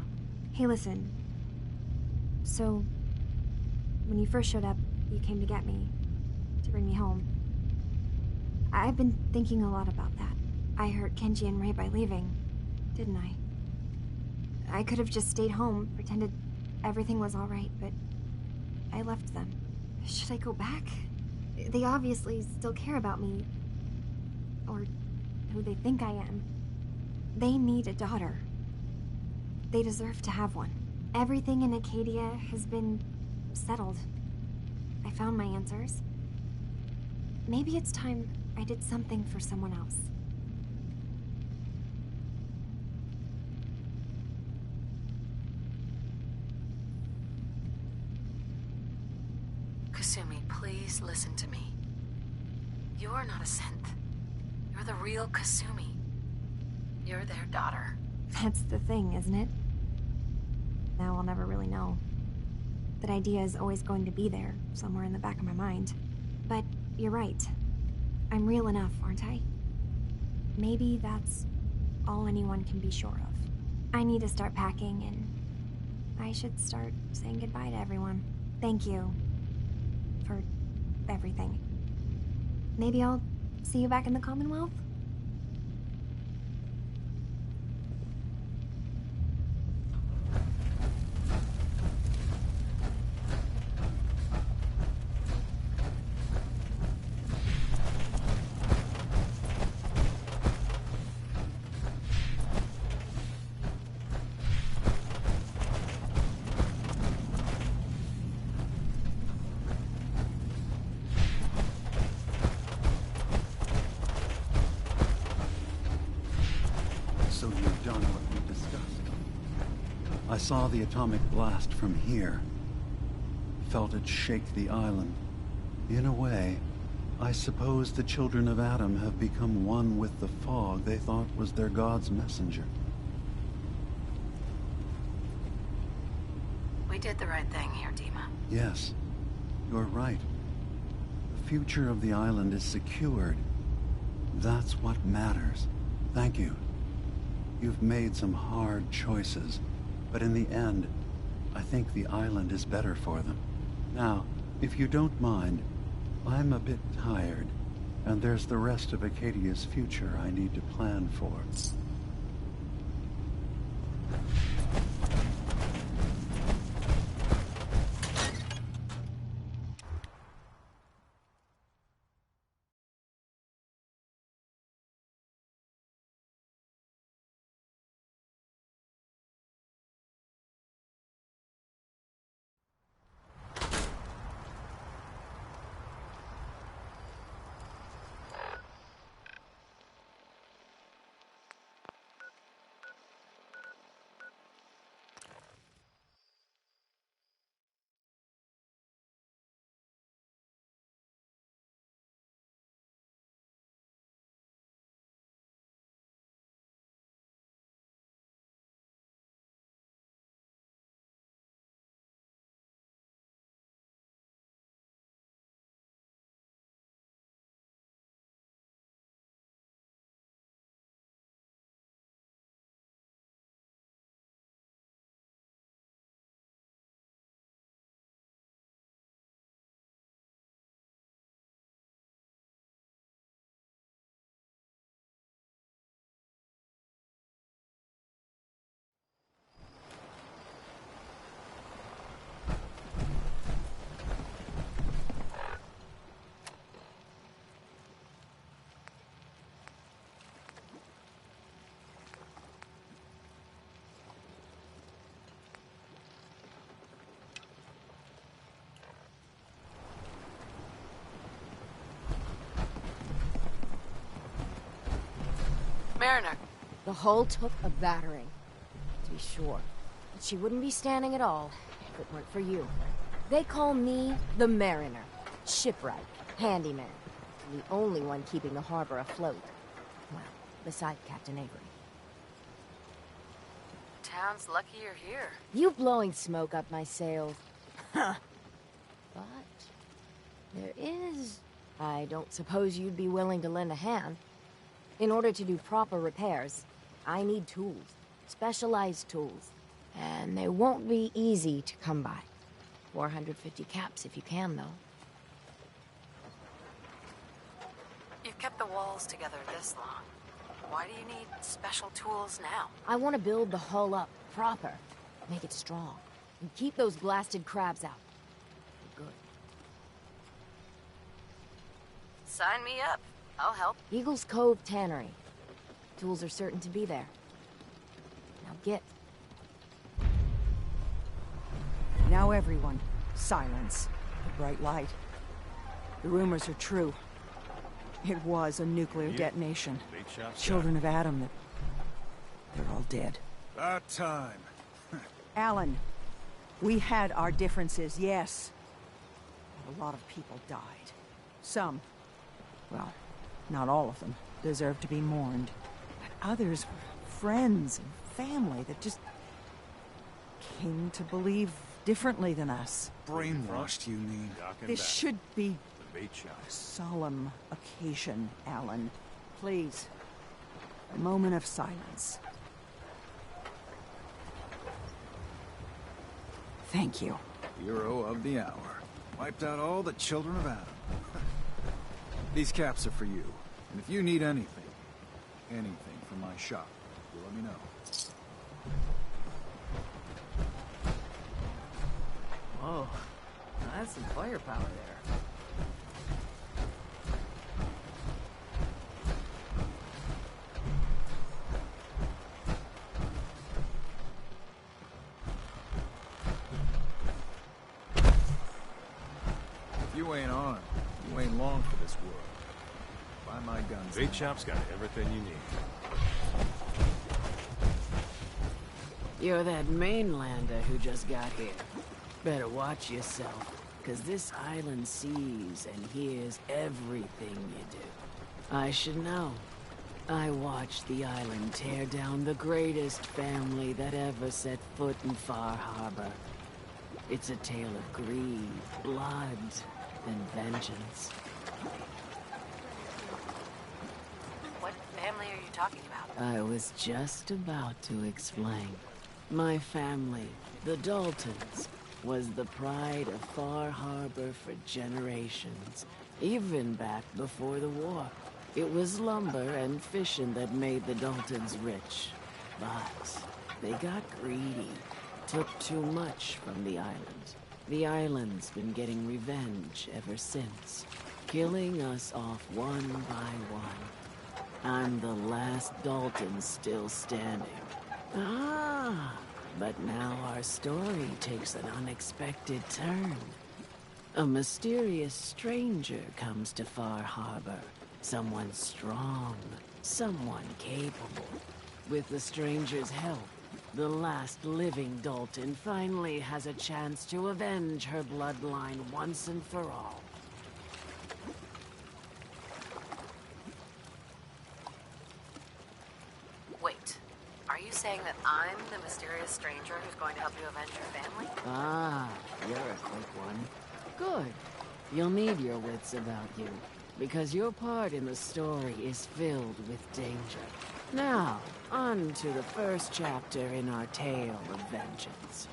Hey, listen. So, when you first showed up, you came to get me, to bring me home. I've been thinking a lot about that. I hurt Kenji and Ray by leaving, didn't I? I could have just stayed home, pretended everything was all right, but I left them. Should I go back? They obviously still care about me, or who they think I am. They need a daughter. They deserve to have one. Everything in Acadia has been settled. I found my answers. Maybe it's time I did something for someone else. Kasumi, please listen to me. You're not a synth. You're the real Kasumi. You're their daughter. That's the thing, isn't it? Now I'll never really know. That idea is always going to be there, somewhere in the back of my mind. But you're right. I'm real enough, aren't I? Maybe that's all anyone can be sure of. I need to start packing, and I should start saying goodbye to everyone. Thank you for everything. Maybe I'll see you back in the Commonwealth? So you've done what we discussed. I saw the atomic blast from here. Felt it shake the island. In a way, I suppose the children of Adam have become one with the fog they thought was their God's messenger. We did the right thing here, Dima. Yes, you're right. The future of the island is secured. That's what matters. Thank you. You've made some hard choices, but in the end, I think the island is better for them. Now, if you don't mind, I'm a bit tired, and there's the rest of Acadia's future I need to plan for. Mariner. The hull took a battering, to be sure. But she wouldn't be standing at all if it weren't for you. They call me the Mariner. Shipwright, handyman. And the only one keeping the harbor afloat. Well, beside Captain Avery. Town's lucky you're here. You blowing smoke up my sails. Huh. But there is... I don't suppose you'd be willing to lend a hand. In order to do proper repairs, I need tools. Specialized tools. And they won't be easy to come by. 450 caps if you can, though. You've kept the walls together this long. Why do you need special tools now? I want to build the hull up proper. Make it strong. And keep those blasted crabs out. Good. Sign me up. I'll help. Eagle's Cove Tannery. Tools are certain to be there. Now get. Now everyone, silence. The bright light. The rumors are true. It was a nuclear detonation. Children of Adam, they're all dead. About time. Alan, we had our differences, yes. But a lot of people died. Some, well, not all of them, deserve to be mourned. But others were friends and family that just came to believe differently than us. Brainwashed, you mean? This should be a solemn occasion, Alan. Please, a moment of silence. Thank you. Hero of the hour. Wiped out all the children of Adam. These caps are for you. And if you need anything from my shop, you let me know. Whoa, that's some firepower there. If you ain't armed, you ain't long for this world. Buy my guns. Bait shop's got everything you need. You're that mainlander who just got here. Better watch yourself, because this island sees and hears everything you do. I should know. I watched the island tear down the greatest family that ever set foot in Far Harbor. It's a tale of greed, blood, and vengeance. What family are you talking about? I was just about to explain. My family, the Daltons, was the pride of Far Harbor for generations, even back before the war. It was lumber and fishing that made the Daltons rich. But they got greedy, took too much from the island. The island's been getting revenge ever since, killing us off one by one. I'm the last Dalton still standing. But now our story takes an unexpected turn. A mysterious stranger comes to Far Harbor. Someone strong, someone capable. With the stranger's help, the last living Dalton finally has a chance to avenge her bloodline once and for all. Wait, are you saying that I'm the mysterious stranger who's going to help you avenge your family? You're a quick one. Good. You'll need your wits about you, because your part in the story is filled with danger. Now, on to the first chapter in our tale of vengeance.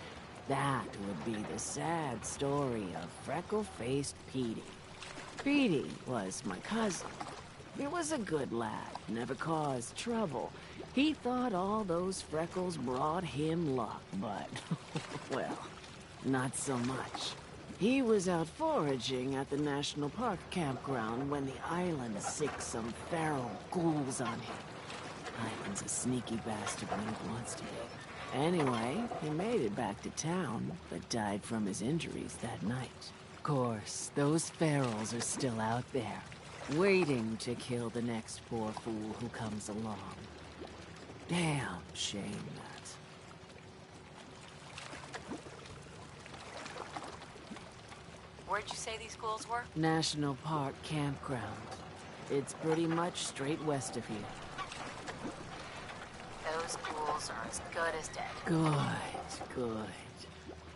That would be the sad story of freckle-faced Petey. Petey was my cousin. He was a good lad, never caused trouble. He thought all those freckles brought him luck, but, well, not so much. He was out foraging at the National Park campground when the island sicked some feral ghouls on him. Island's a sneaky bastard when he wants to be. Anyway, he made it back to town, but died from his injuries that night. Of course, those ferals are still out there, waiting to kill the next poor fool who comes along. Damn shame that. Where'd you say these schools were? National Park Campground. It's pretty much straight west of here. Those schools are as good as dead. Good.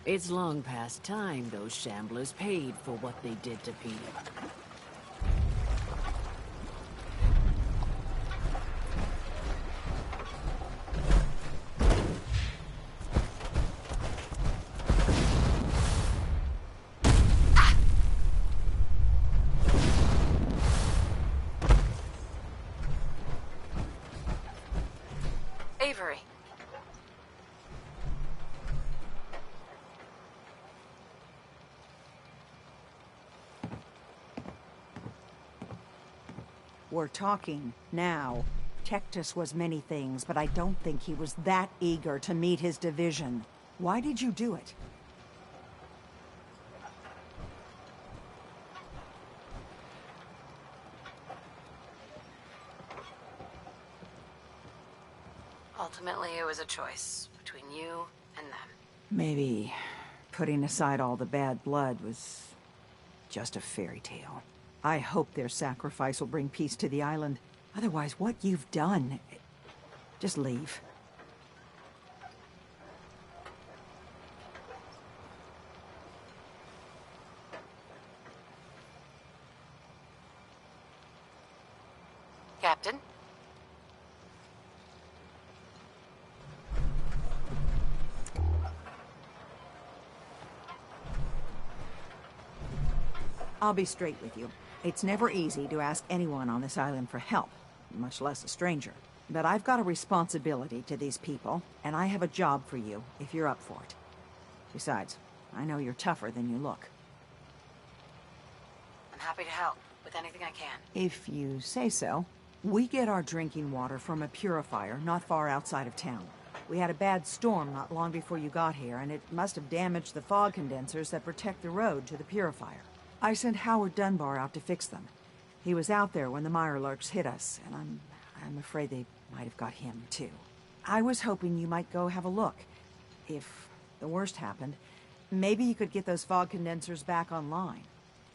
It's long past time those shamblers paid for what they did to Peter. Avery. We're talking now. Tectus was many things, but I don't think he was that eager to meet his division. Why did you do it? Ultimately, it was a choice between you and them. Maybe putting aside all the bad blood was just a fairy tale. I hope their sacrifice will bring peace to the island. Otherwise, what you've done... Just leave. Captain? I'll be straight with you. It's never easy to ask anyone on this island for help, much less a stranger. But I've got a responsibility to these people, and I have a job for you, if you're up for it. Besides, I know you're tougher than you look. I'm happy to help with anything I can. If you say so. We get our drinking water from a purifier not far outside of town. We had a bad storm not long before you got here, and it must have damaged the fog condensers that protect the road to the purifier. I sent Howard Dunbar out to fix them. He was out there when the Mirelurks hit us, and I'm afraid they might have got him, too. I was hoping you might go have a look. If the worst happened, maybe you could get those fog condensers back online.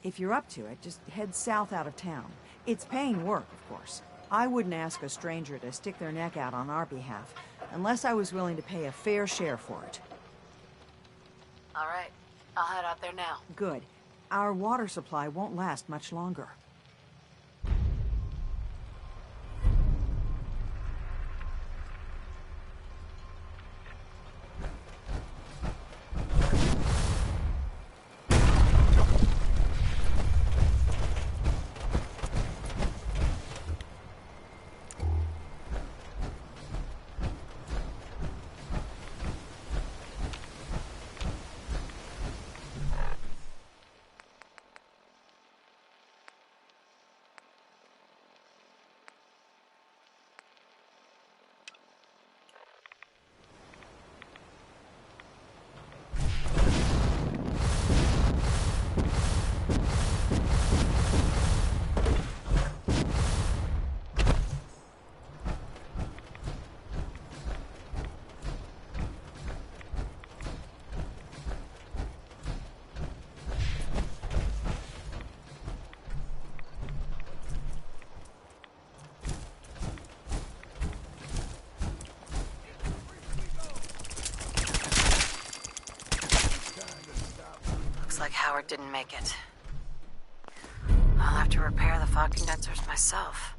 If you're up to it, just head south out of town. It's paying work, of course. I wouldn't ask a stranger to stick their neck out on our behalf, unless I was willing to pay a fair share for it. All right. I'll head out there now. Good. Our water supply won't last much longer. Looks like Howard didn't make it. I'll have to repair the fog condensers myself.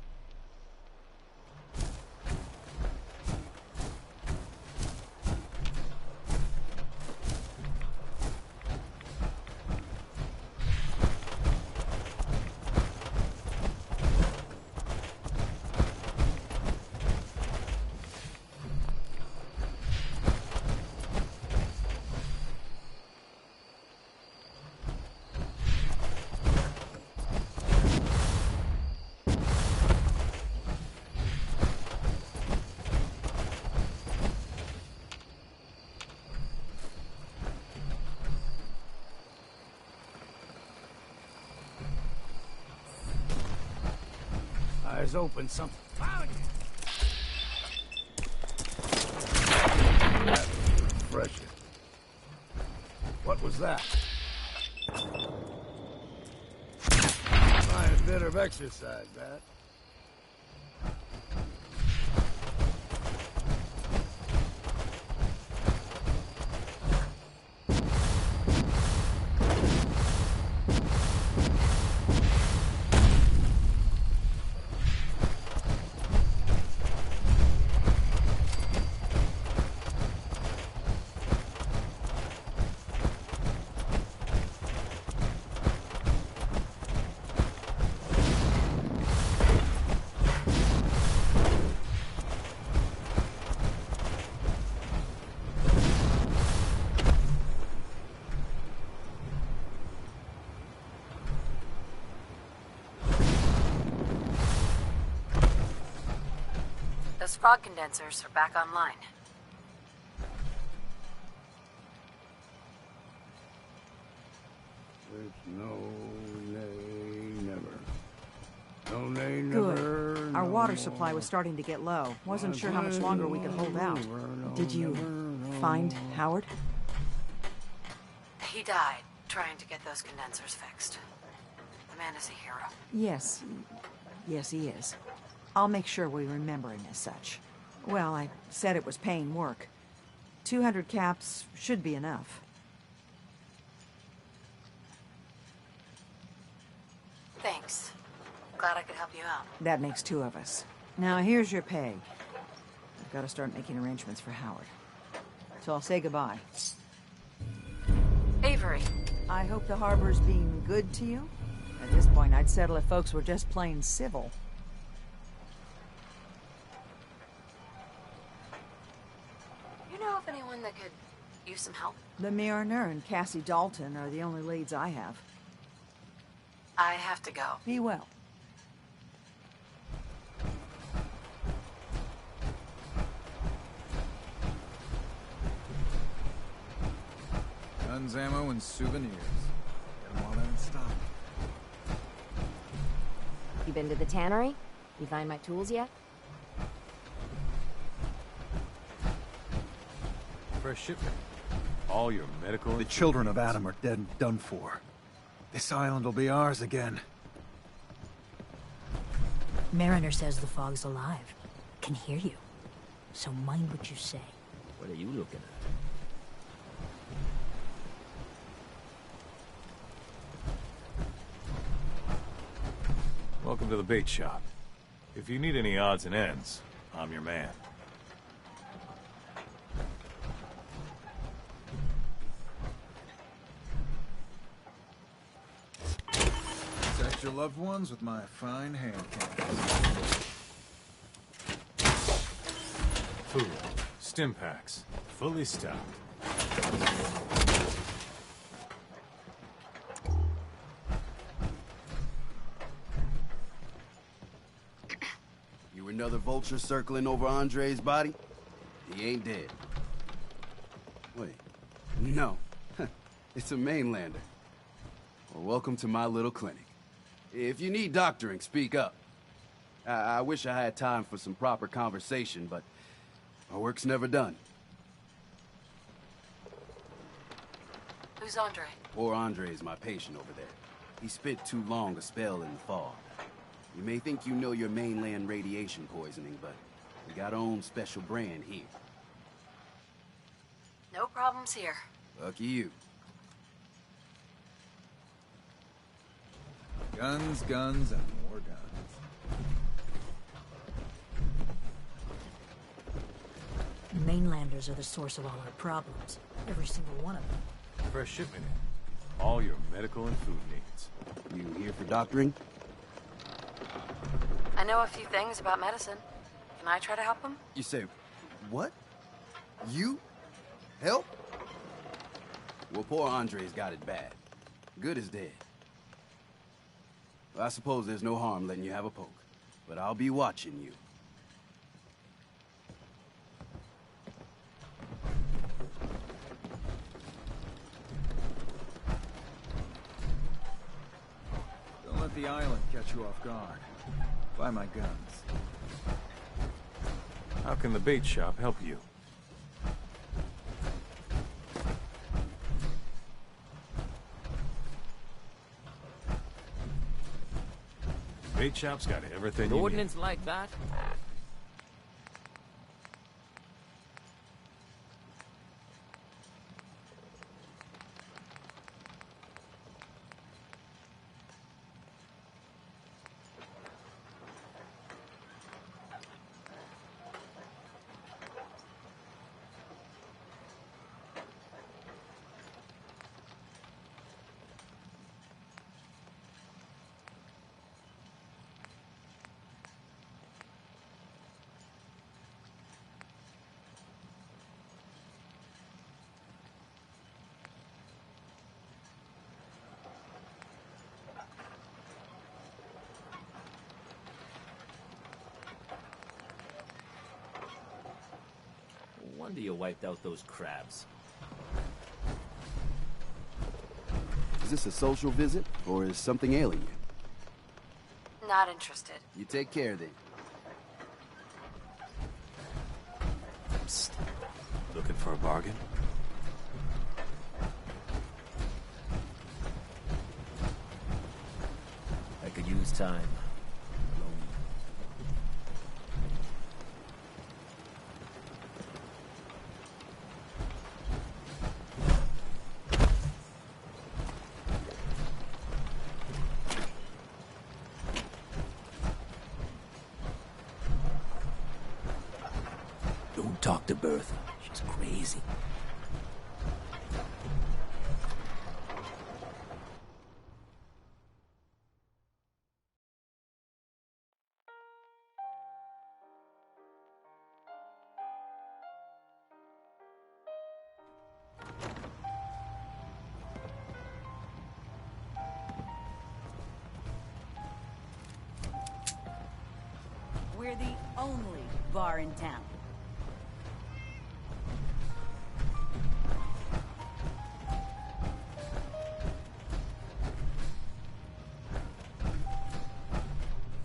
Eyes open, something. Found you! Refreshing. What was that? Fine bit of exercise, that. Those fog condensers are back online. It's no nay, never. No nay, never. Good. Our water supply was starting to get low. Wasn't sure how much longer we could hold out. Did you find Howard? He died trying to get those condensers fixed. The man is a hero. Yes. Yes, he is. I'll make sure we remember him as such. Well, I said it was paying work. 200 caps should be enough. Thanks. glad I could help you out. That makes 2 of us. Now, here's your pay. I've got to start making arrangements for Howard. So I'll say goodbye. Avery. I hope the harbor's being good to you. At this point, I'd settle if folks were just plain civil. You know of anyone that could use some help? The Mariner and Cassie Dalton are the only leads I have. I have to go. Be well. Guns, ammo, and souvenirs. Get them all in stock. You been to the tannery? You find my tools yet? Fresh shipment. All your medical... The children of Adam are dead and done for. This island will be ours again. Mariner says the fog's alive. Can hear you. So mind what you say. What are you looking at? Welcome to the bait shop. If you need any odds and ends, I'm your man. Protect your loved ones with my fine hand cannons. Food, stim packs, fully stocked. Another vulture circling over Andre's body? He ain't dead. Wait, no. It's a mainlander. Well, welcome to my little clinic. If you need doctoring, speak up. I wish I had time for some proper conversation, but my work's never done. Who's Andre? Poor Andre's my patient over there. He spent too long a spell in the fog. You may think you know your mainland radiation poisoning, but we got our own special brand here. No problems here. Lucky you. Guns, guns, and more guns. Mainlanders are the source of all our problems. Every single one of them. Fresh shipment in. All your medical and food needs. You here for doctoring? I know a few things about medicine. Can I try to help him? You say, what? You? Help? Well, poor Andre's got it bad. Good as dead. Well, I suppose there's no harm letting you have a poke, but I'll be watching you. Don't let the island catch you off guard. Buy my guns. How can the bait shop help you? Bait shop's got everything An you ordinance like that? Wonder you wiped out those crabs. Is this a social visit, or is something ailing you? Not interested. You take care, then. Psst. Looking for a bargain? I could use time. Talk to Bertha. She's crazy. We're the only bar in town.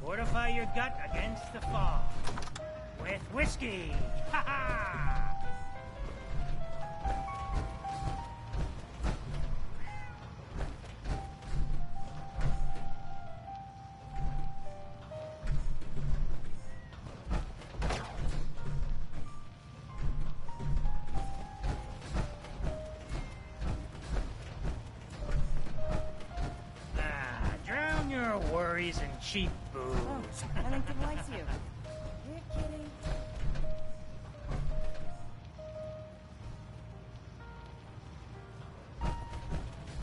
Fortify your gut against the fog. With whiskey! Ha ha! Drown your worries in cheap booze. Oh, Ellington likes you. You're kidding.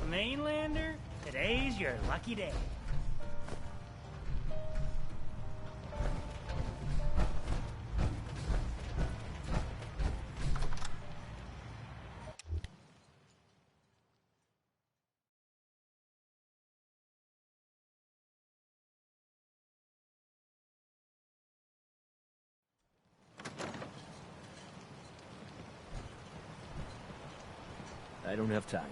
Mainlander, today's your lucky day. I don't have time.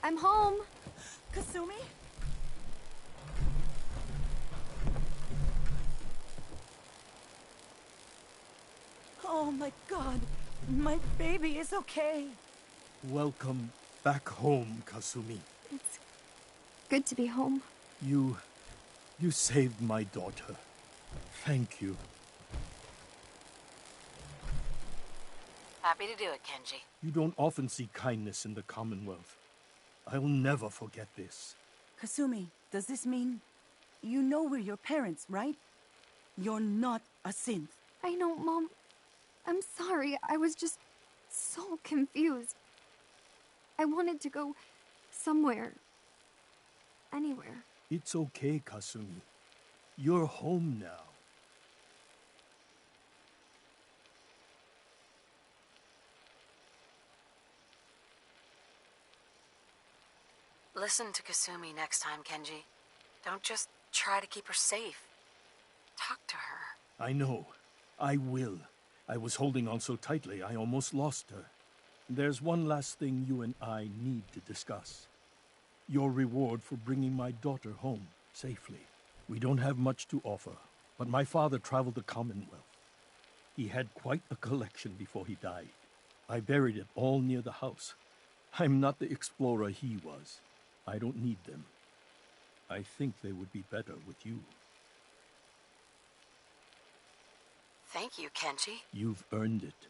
I'm home. Kasumi? Oh my god. My baby is okay. Welcome back home, Kasumi. It's good to be home. You saved my daughter. Thank you. Happy to do it, Kenji. You don't often see kindness in the Commonwealth. I'll never forget this. Kasumi, does this mean you know we're your parents, right? You're not a synth. I know, Mom. I'm sorry. I was just so confused. I wanted to go somewhere. Anywhere. It's okay, Kasumi. You're home now. Listen to Kasumi next time, Kenji. Don't just try to keep her safe. Talk to her. I know. I will. I was holding on so tightly I almost lost her. There's one last thing you and I need to discuss. Your reward for bringing my daughter home safely. We don't have much to offer, but my father traveled the Commonwealth. He had quite a collection before he died. I buried it all near the house. I'm not the explorer he was. I don't need them. I think they would be better with you. Thank you, Kenji. You've earned it.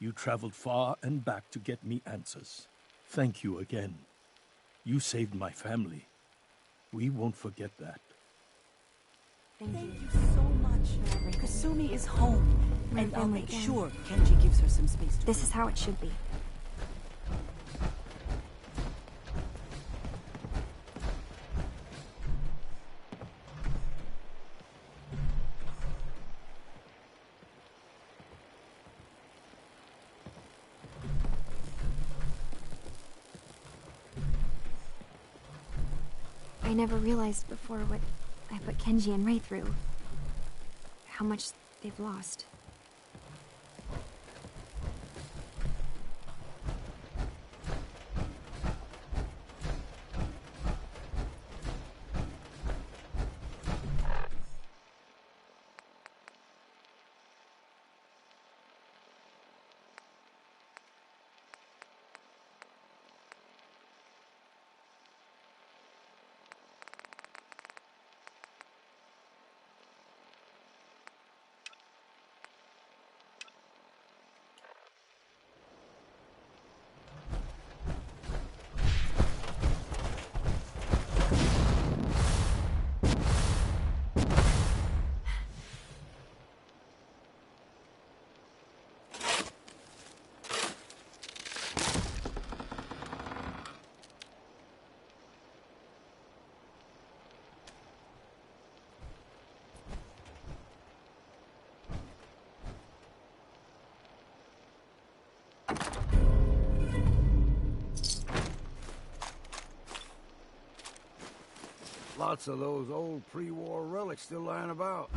You traveled far and back to get me answers. Thank you again. You saved my family. We won't forget that. Thank you so much. Kasumi is home, and I'll make sure Kenji gives her some space to This is how it should be. I never realized before what I put Kenji and Ray through. How much they've lost. Lots of those old pre-war relics still lying about.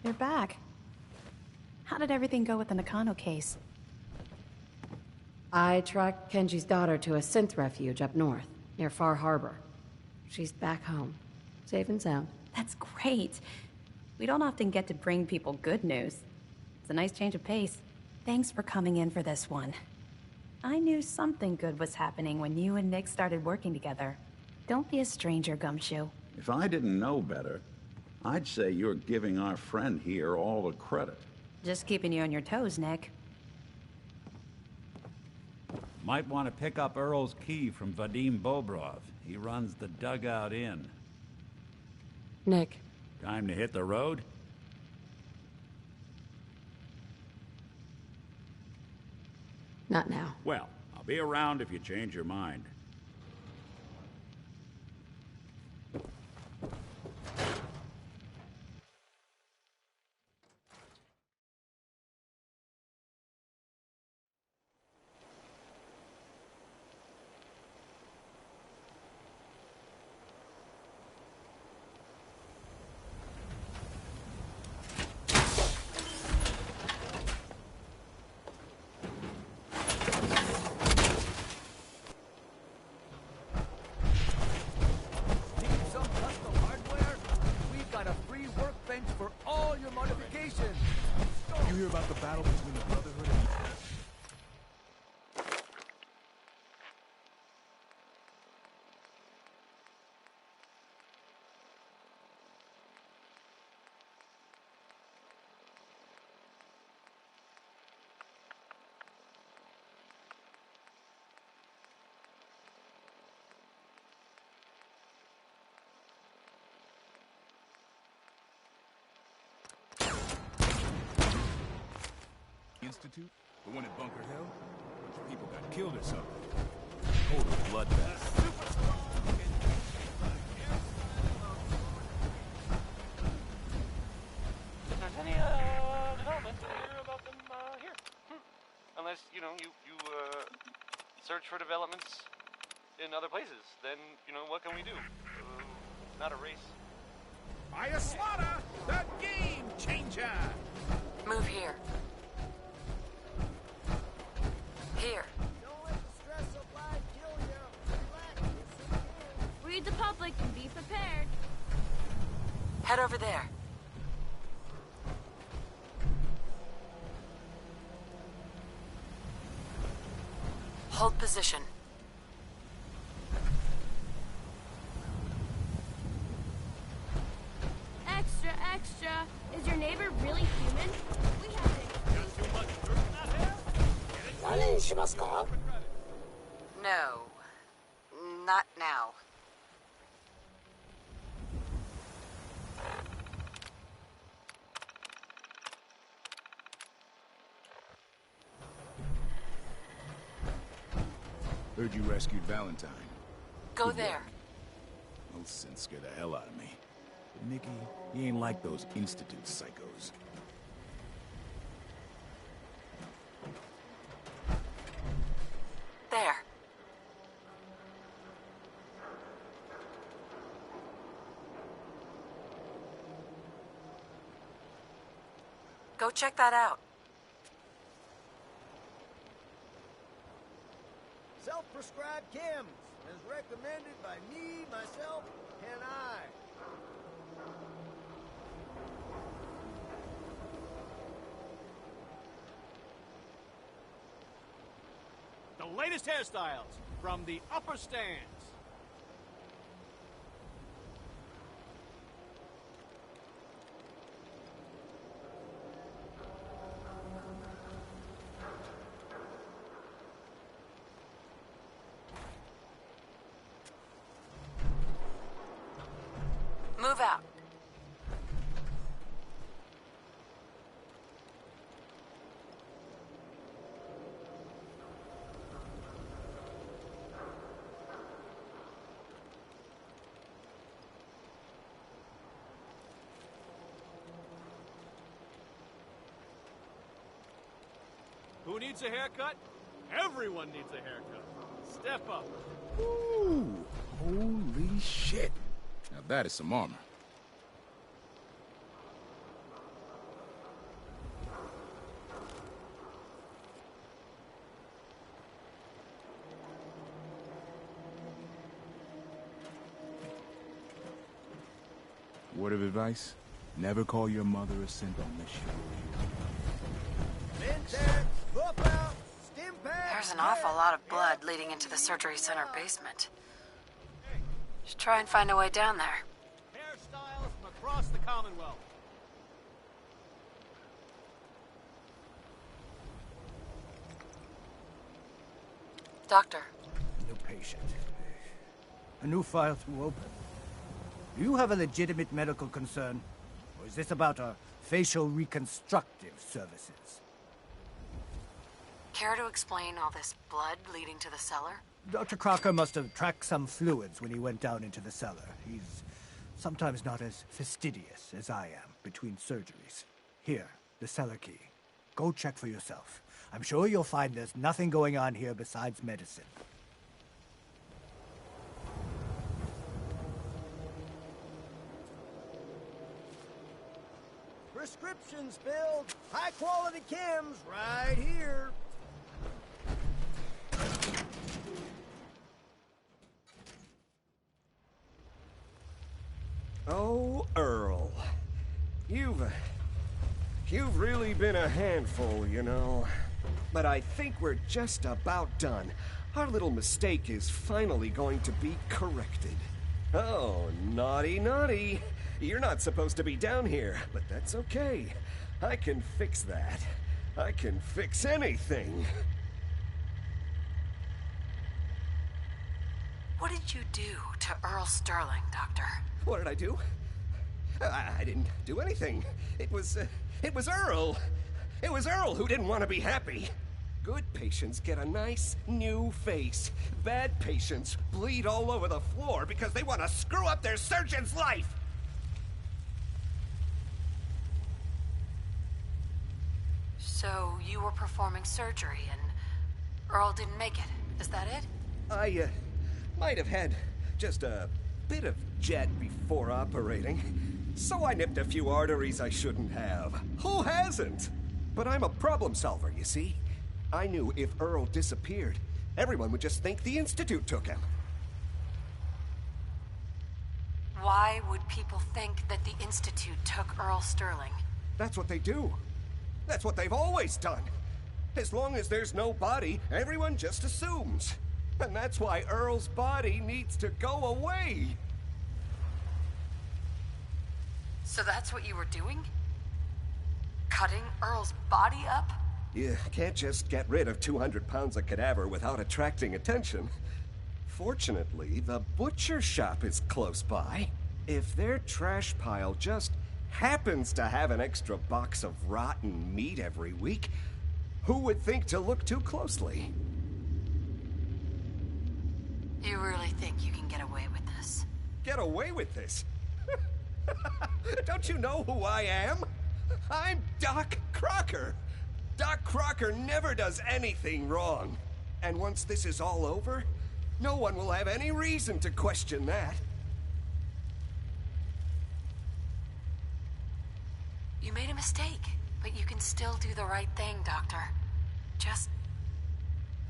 You're back. How did everything go with the Nakano case? I tracked Kenji's daughter to a synth refuge up north, near Far Harbor. She's back home, safe and sound. That's great. We don't often get to bring people good news. It's a nice change of pace. Thanks for coming in for this one. I knew something good was happening when you and Nick started working together. Don't be a stranger, Gumshoe. If I didn't know better, I'd say you're giving our friend here all the credit. Just keeping you on your toes, Nick. Might want to pick up Earl's key from Vadim Bobrov. He runs the Dugout Inn. Nick. Time to hit the road? Not now. Well, I'll be around if you change your mind. you hear about the battle between the Brotherhood and... Institute? The one at Bunker Hill? A bunch of people got killed or something. Total bloodbath. If there's any development, we'll hear about them here. Unless, you know, you search for developments in other places, then, you know, what can we do? It's not a race. Fire Slaughter, the game changer! Move here. Here. Don't let the stress of life kill you. Relax. Read the public and be prepared. Head over there. Hold position. Extra, extra. Is your neighbor really human? We have to... No. Not now. Heard you rescued Valentine. Go there. Those synths scare the hell out of me. But Nikki, he ain't like those Institute psychos. There. Go check that out. Self-prescribed chems, as recommended by me, myself, and I. The latest hairstyles from the upper stands. Move out. Who needs a haircut? Everyone needs a haircut. Step up. Ooh, holy shit. Now that is some armor. Word of advice? Never call your mother a synth unless she There's an awful lot of blood leading into the surgery center basement. Should try and find a way down there. Hairstyles from across the Commonwealth. Doctor. New patient. A new file to open. Do you have a legitimate medical concern? Or is this about our facial reconstructive services? Care to explain all this blood leading to the cellar? Dr. Crocker must have tracked some fluids when he went down into the cellar. He's sometimes not as fastidious as I am between surgeries. Here, the cellar key. Go check for yourself. I'm sure you'll find there's nothing going on here besides medicine. Prescriptions filled, high-quality chems right here. Oh, Earl. You've really been a handful, you know. But I think we're just about done. Our little mistake is finally going to be corrected. Oh, naughty, naughty. You're not supposed to be down here, but that's okay. I can fix that. I can fix anything. What did you do to Earl Sterling, Doctor? What did I do? I didn't do anything. It was Earl. It was Earl who didn't want to be happy. Good patients get a nice new face. Bad patients bleed all over the floor because they want to screw up their surgeon's life. So you were performing surgery and Earl didn't make it. Is that it? I might have had just a bit of jet before operating. So I nipped a few arteries I shouldn't have. Who hasn't? But I'm a problem solver, you see. I knew if Earl disappeared, everyone would just think the Institute took him. Why would people think that the Institute took Earl Sterling? That's what they do. That's what they've always done. As long as there's no body, everyone just assumes. And that's why Earl's body needs to go away. So that's what you were doing? Cutting Earl's body up? You can't just get rid of 200 pounds of cadaver without attracting attention. Fortunately, the butcher shop is close by. If their trash pile just happens to have an extra box of rotten meat every week, who would think to look too closely? You really think you can get away with this? Get away with this? Don't you know who I am? I'm Doc Crocker. Doc Crocker never does anything wrong. And once this is all over, no one will have any reason to question that. You made a mistake, but you can still do the right thing, Doctor. Just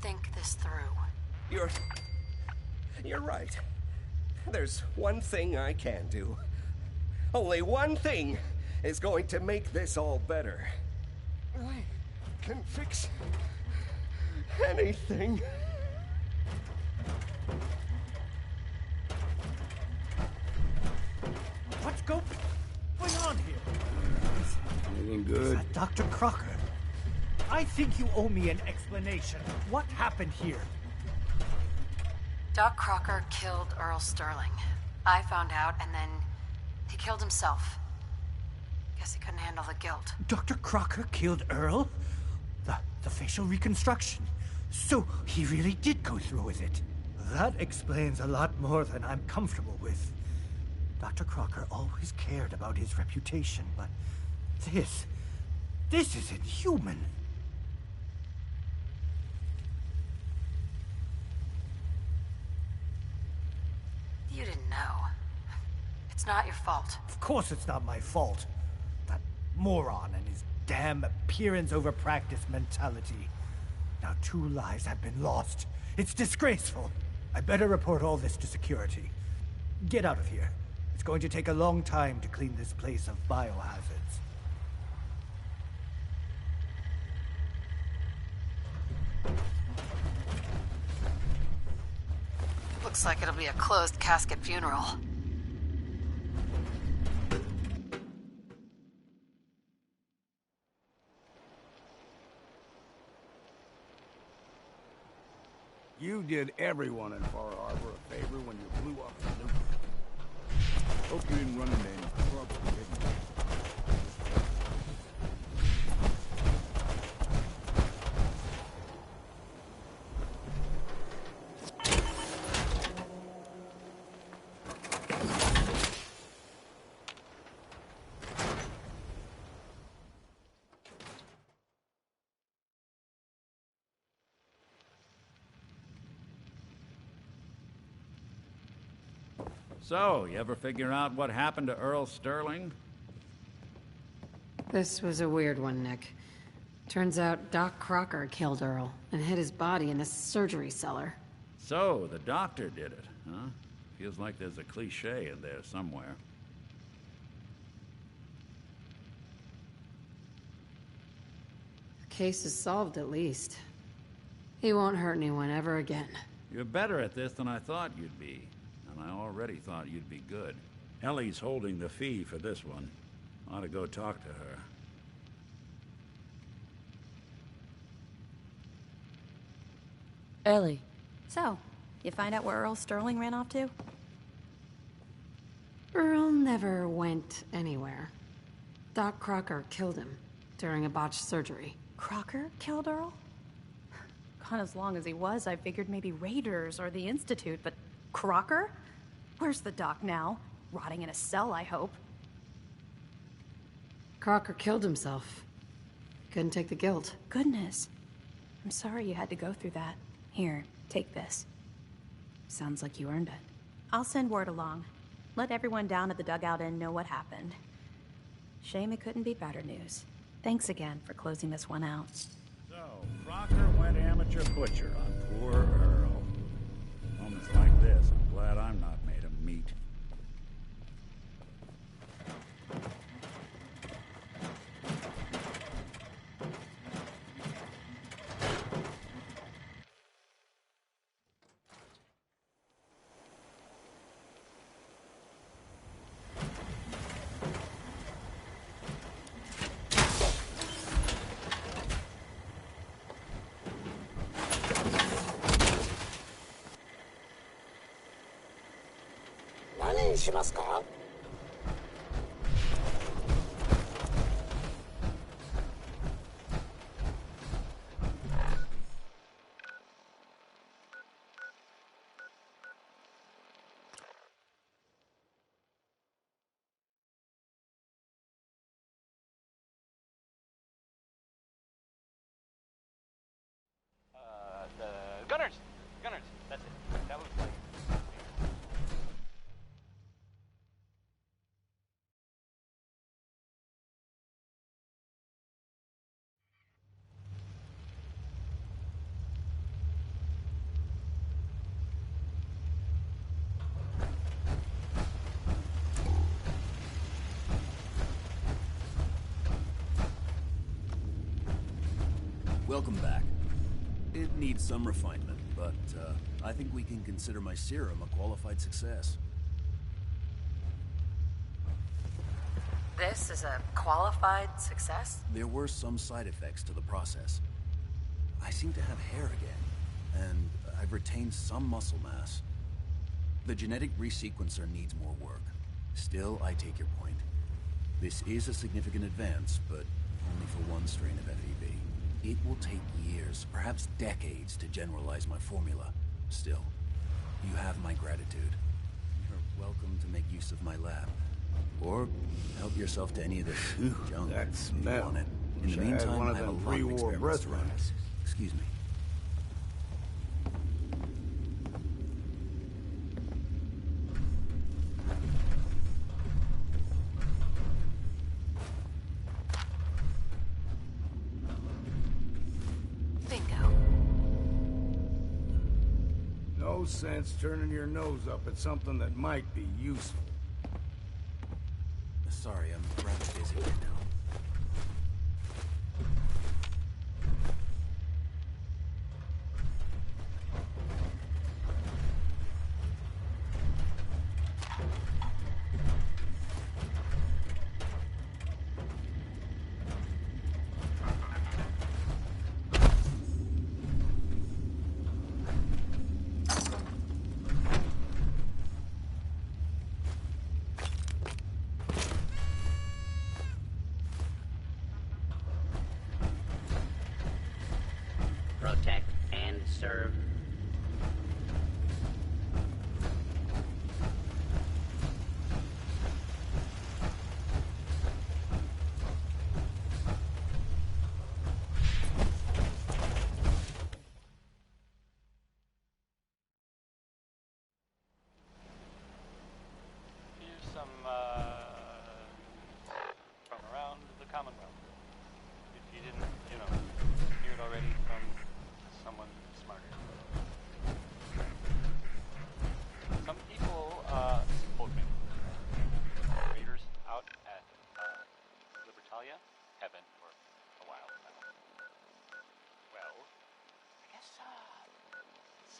think this through. You're right. There's one thing I can do. Only one thing is going to make this all better. I can fix anything. What's going on here? Anything good? Dr. Crocker, I think you owe me an explanation. What happened here? Doc Crocker killed Earl Sterling. I found out, and then he killed himself. Guess he couldn't handle the guilt. Dr. Crocker killed Earl? The facial reconstruction. So he really did go through with it. That explains a lot more than I'm comfortable with. Dr. Crocker always cared about his reputation, but this is inhuman. You didn't know. It's not your fault. Of course it's not my fault. That moron and his damn appearance over practice mentality. Now 2 lives have been lost. It's disgraceful. I better report all this to security. Get out of here. It's going to take a long time to clean this place of biohazards. Looks like it'll be a closed casket funeral. You did everyone in Far Harbor a favor when you blew up the nuke. Hope you didn't run into any trouble, didn't you? So, you ever figure out what happened to Earl Sterling? This was a weird one, Nick. Turns out Doc Crocker killed Earl and hid his body in a surgery cellar. So, the doctor did it, huh? Feels like there's a cliche in there somewhere. Case is solved, at least. He won't hurt anyone ever again. You're better at this than I thought you'd be, and I already thought you'd be good. Ellie's holding the fee for this one. Ought to go talk to her. Ellie. So, you find out where Earl Sterling ran off to? Earl never went anywhere. Doc Crocker killed him during a botched surgery. Crocker killed Earl? Gone as long as he was, I figured maybe Raiders or the Institute, but Crocker? Where's the doc now? Rotting in a cell, I hope. Crocker killed himself. Couldn't take the guilt. Goodness. I'm sorry you had to go through that. Here, take this. Sounds like you earned it. I'll send word along. Let everyone down at the Dugout Inn know what happened. Shame it couldn't be better news. Thanks again for closing this one out. So, Crocker went amateur butcher on poor Earl. Moments like this, I'm glad I'm not made of meat. Gunners, that's it. That was like... Welcome back. It needs some refinement, but I think we can consider my serum a qualified success. This is a qualified success? There were some side effects to the process. I seem to have hair again, and I've retained some muscle mass. The genetic resequencer needs more work. Still, I take your point. This is a significant advance, but only for one strain of FEV. It will take years, perhaps decades, to generalize my formula. Still, you have my gratitude. You're welcome to make use of my lab. Or help yourself to any of this junk That if you smell. want it. In Wish the I had meantime, one of I have a them lot of pre-war experiments breath to run. runs. Excuse me. No sense turning your nose up at something that might be useful. Sorry, I'm rather busy right now. Protect and serve. Here's some, from around the Commonwealth. If you didn't, hear it already from someone smarter.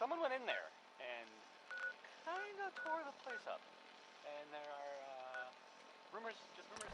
someone went in there and kind of tore the place up. And there are rumors, just rumors.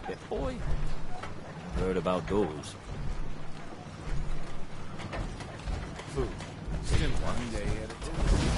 Pit boy? Heard about those. Food. Still one day at a time.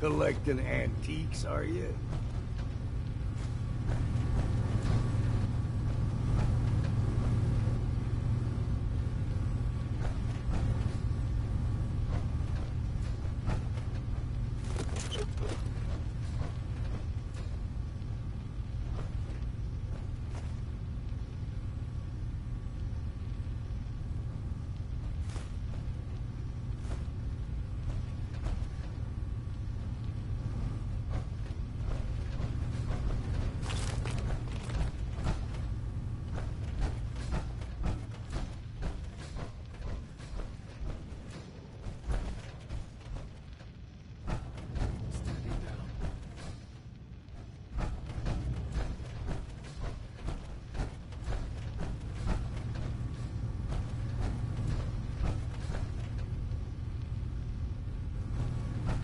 Collecting antiques, are you?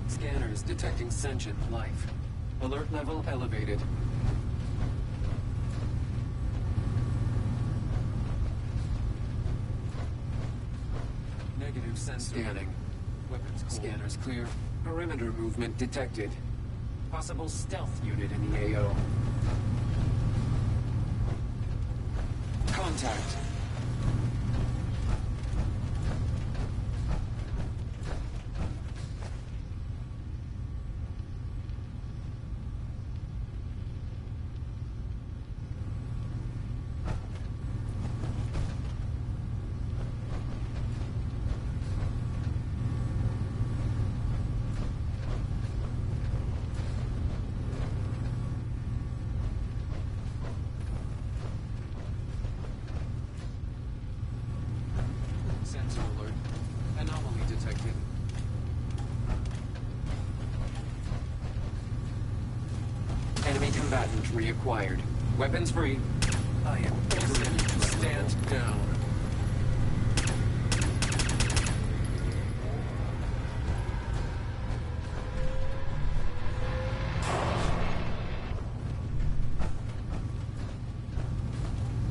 Scanners detecting sentient life. Alert level elevated. Negative sensor. Scanning. Weapons scanners clear. Perimeter movement detected. Possible stealth unit in the AO. Contact. Sensor alert. Anomaly detected. Enemy combatant reacquired. Weapons free. I am ordering you to stand down.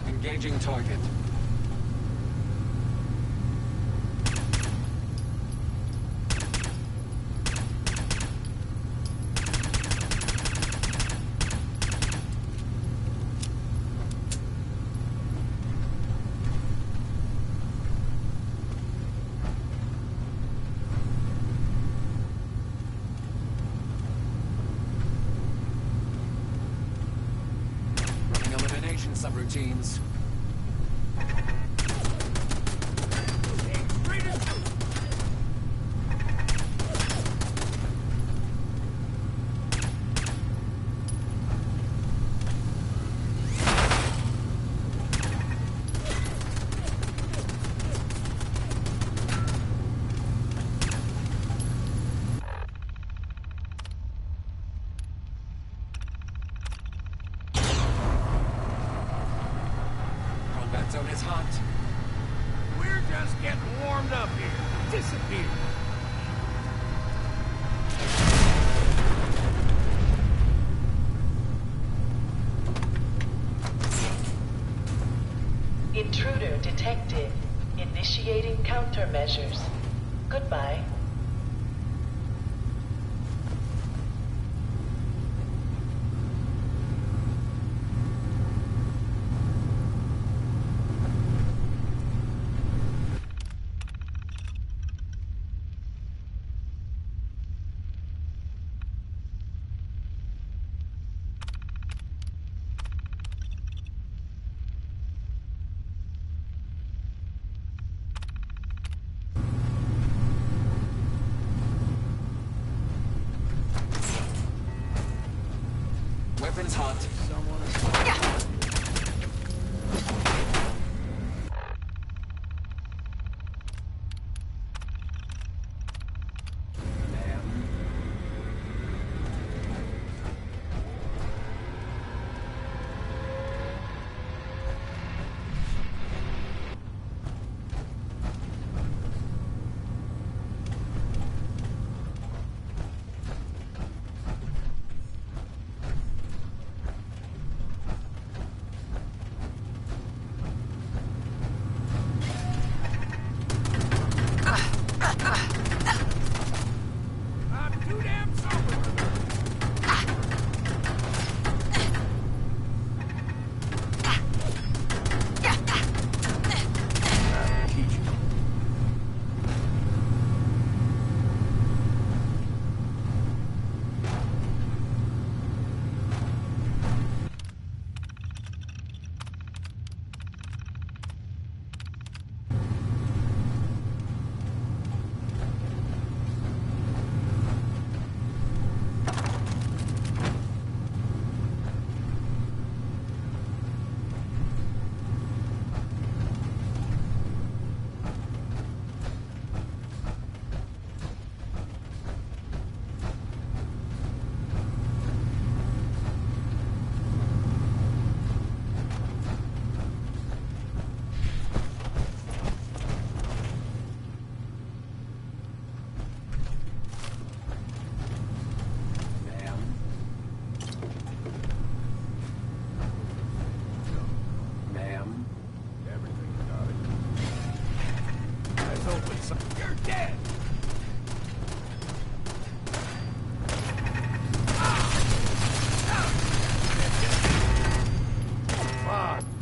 Engaging target. Subroutines. Zone is hot. We're just getting warmed up here. Disappear. Intruder detected. Initiating countermeasures. Goodbye. Weapons hot.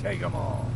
Take them all.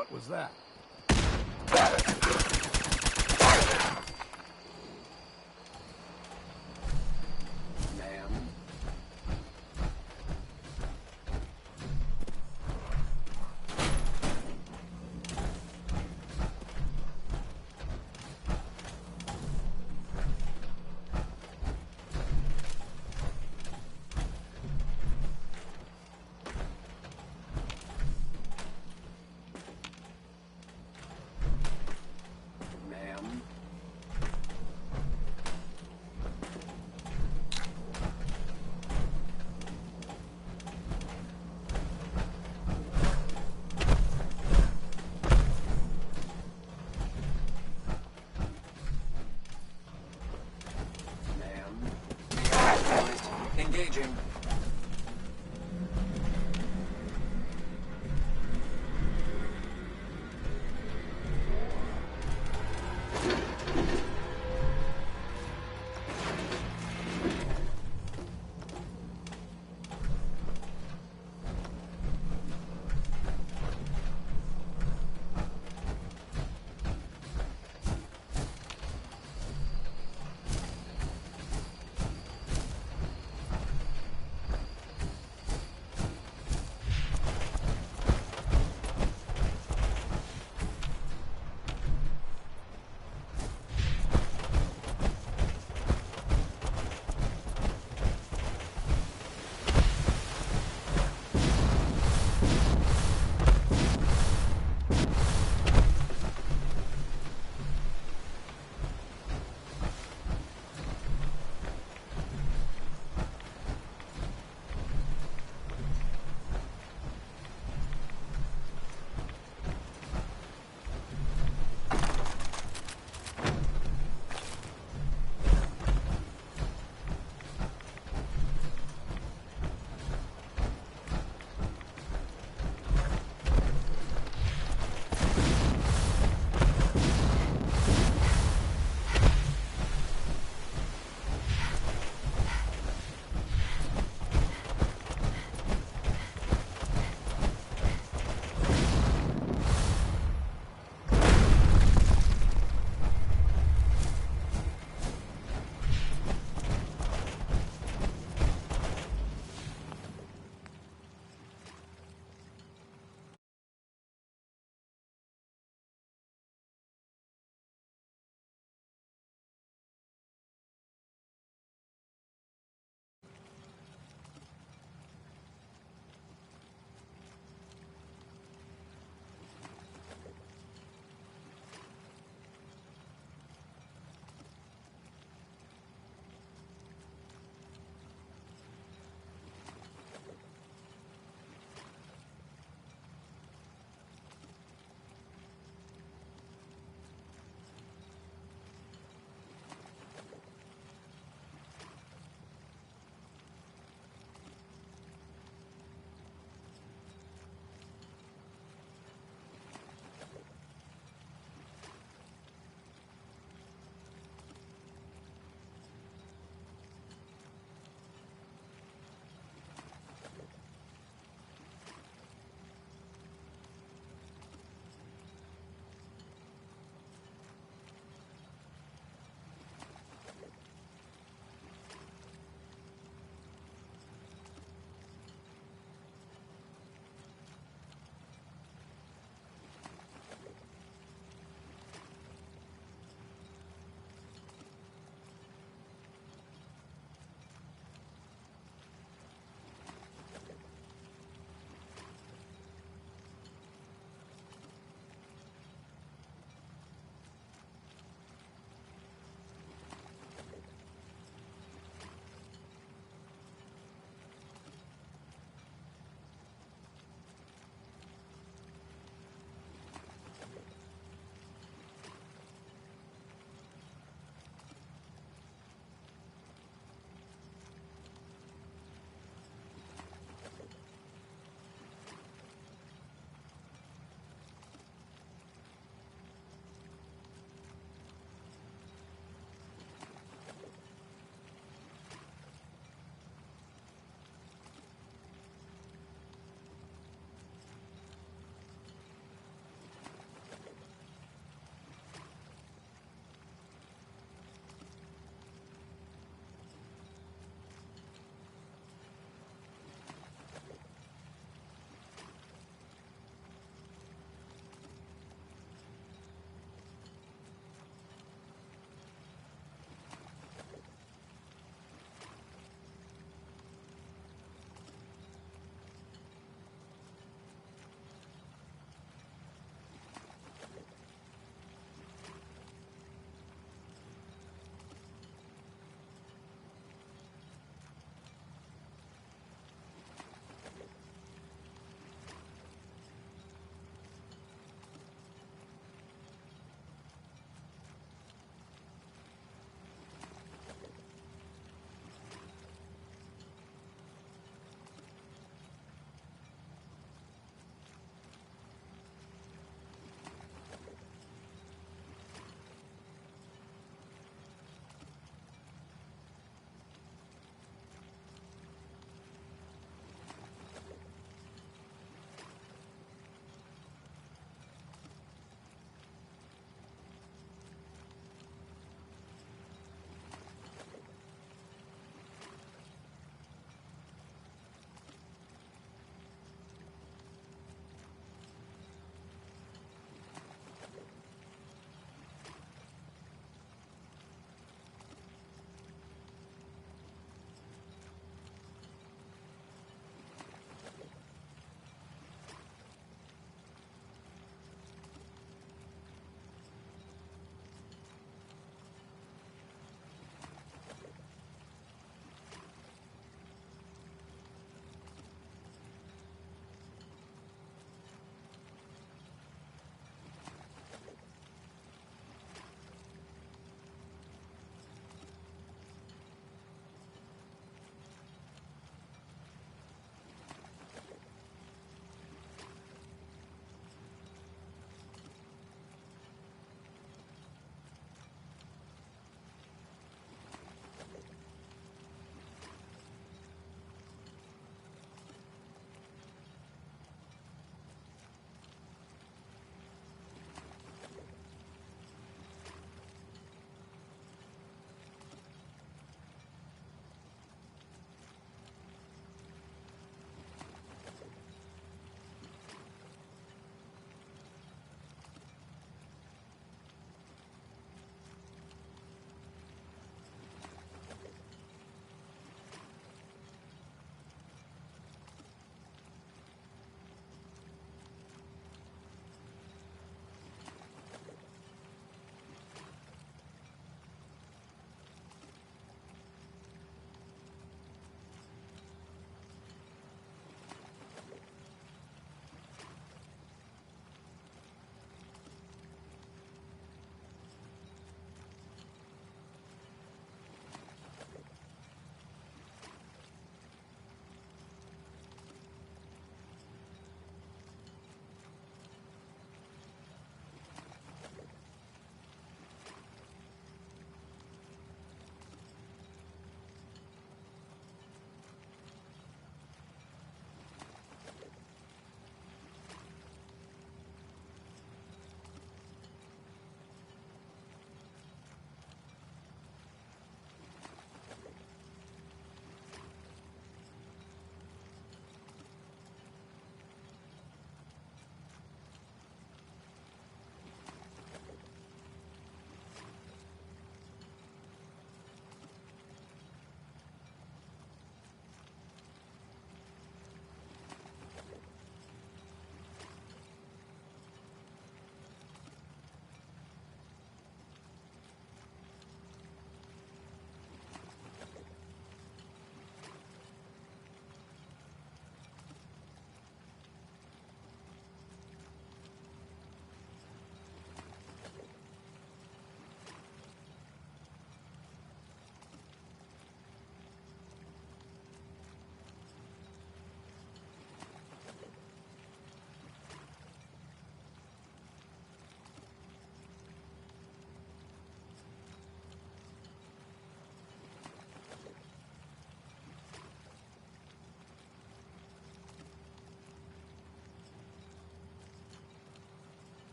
What was that? Engaging.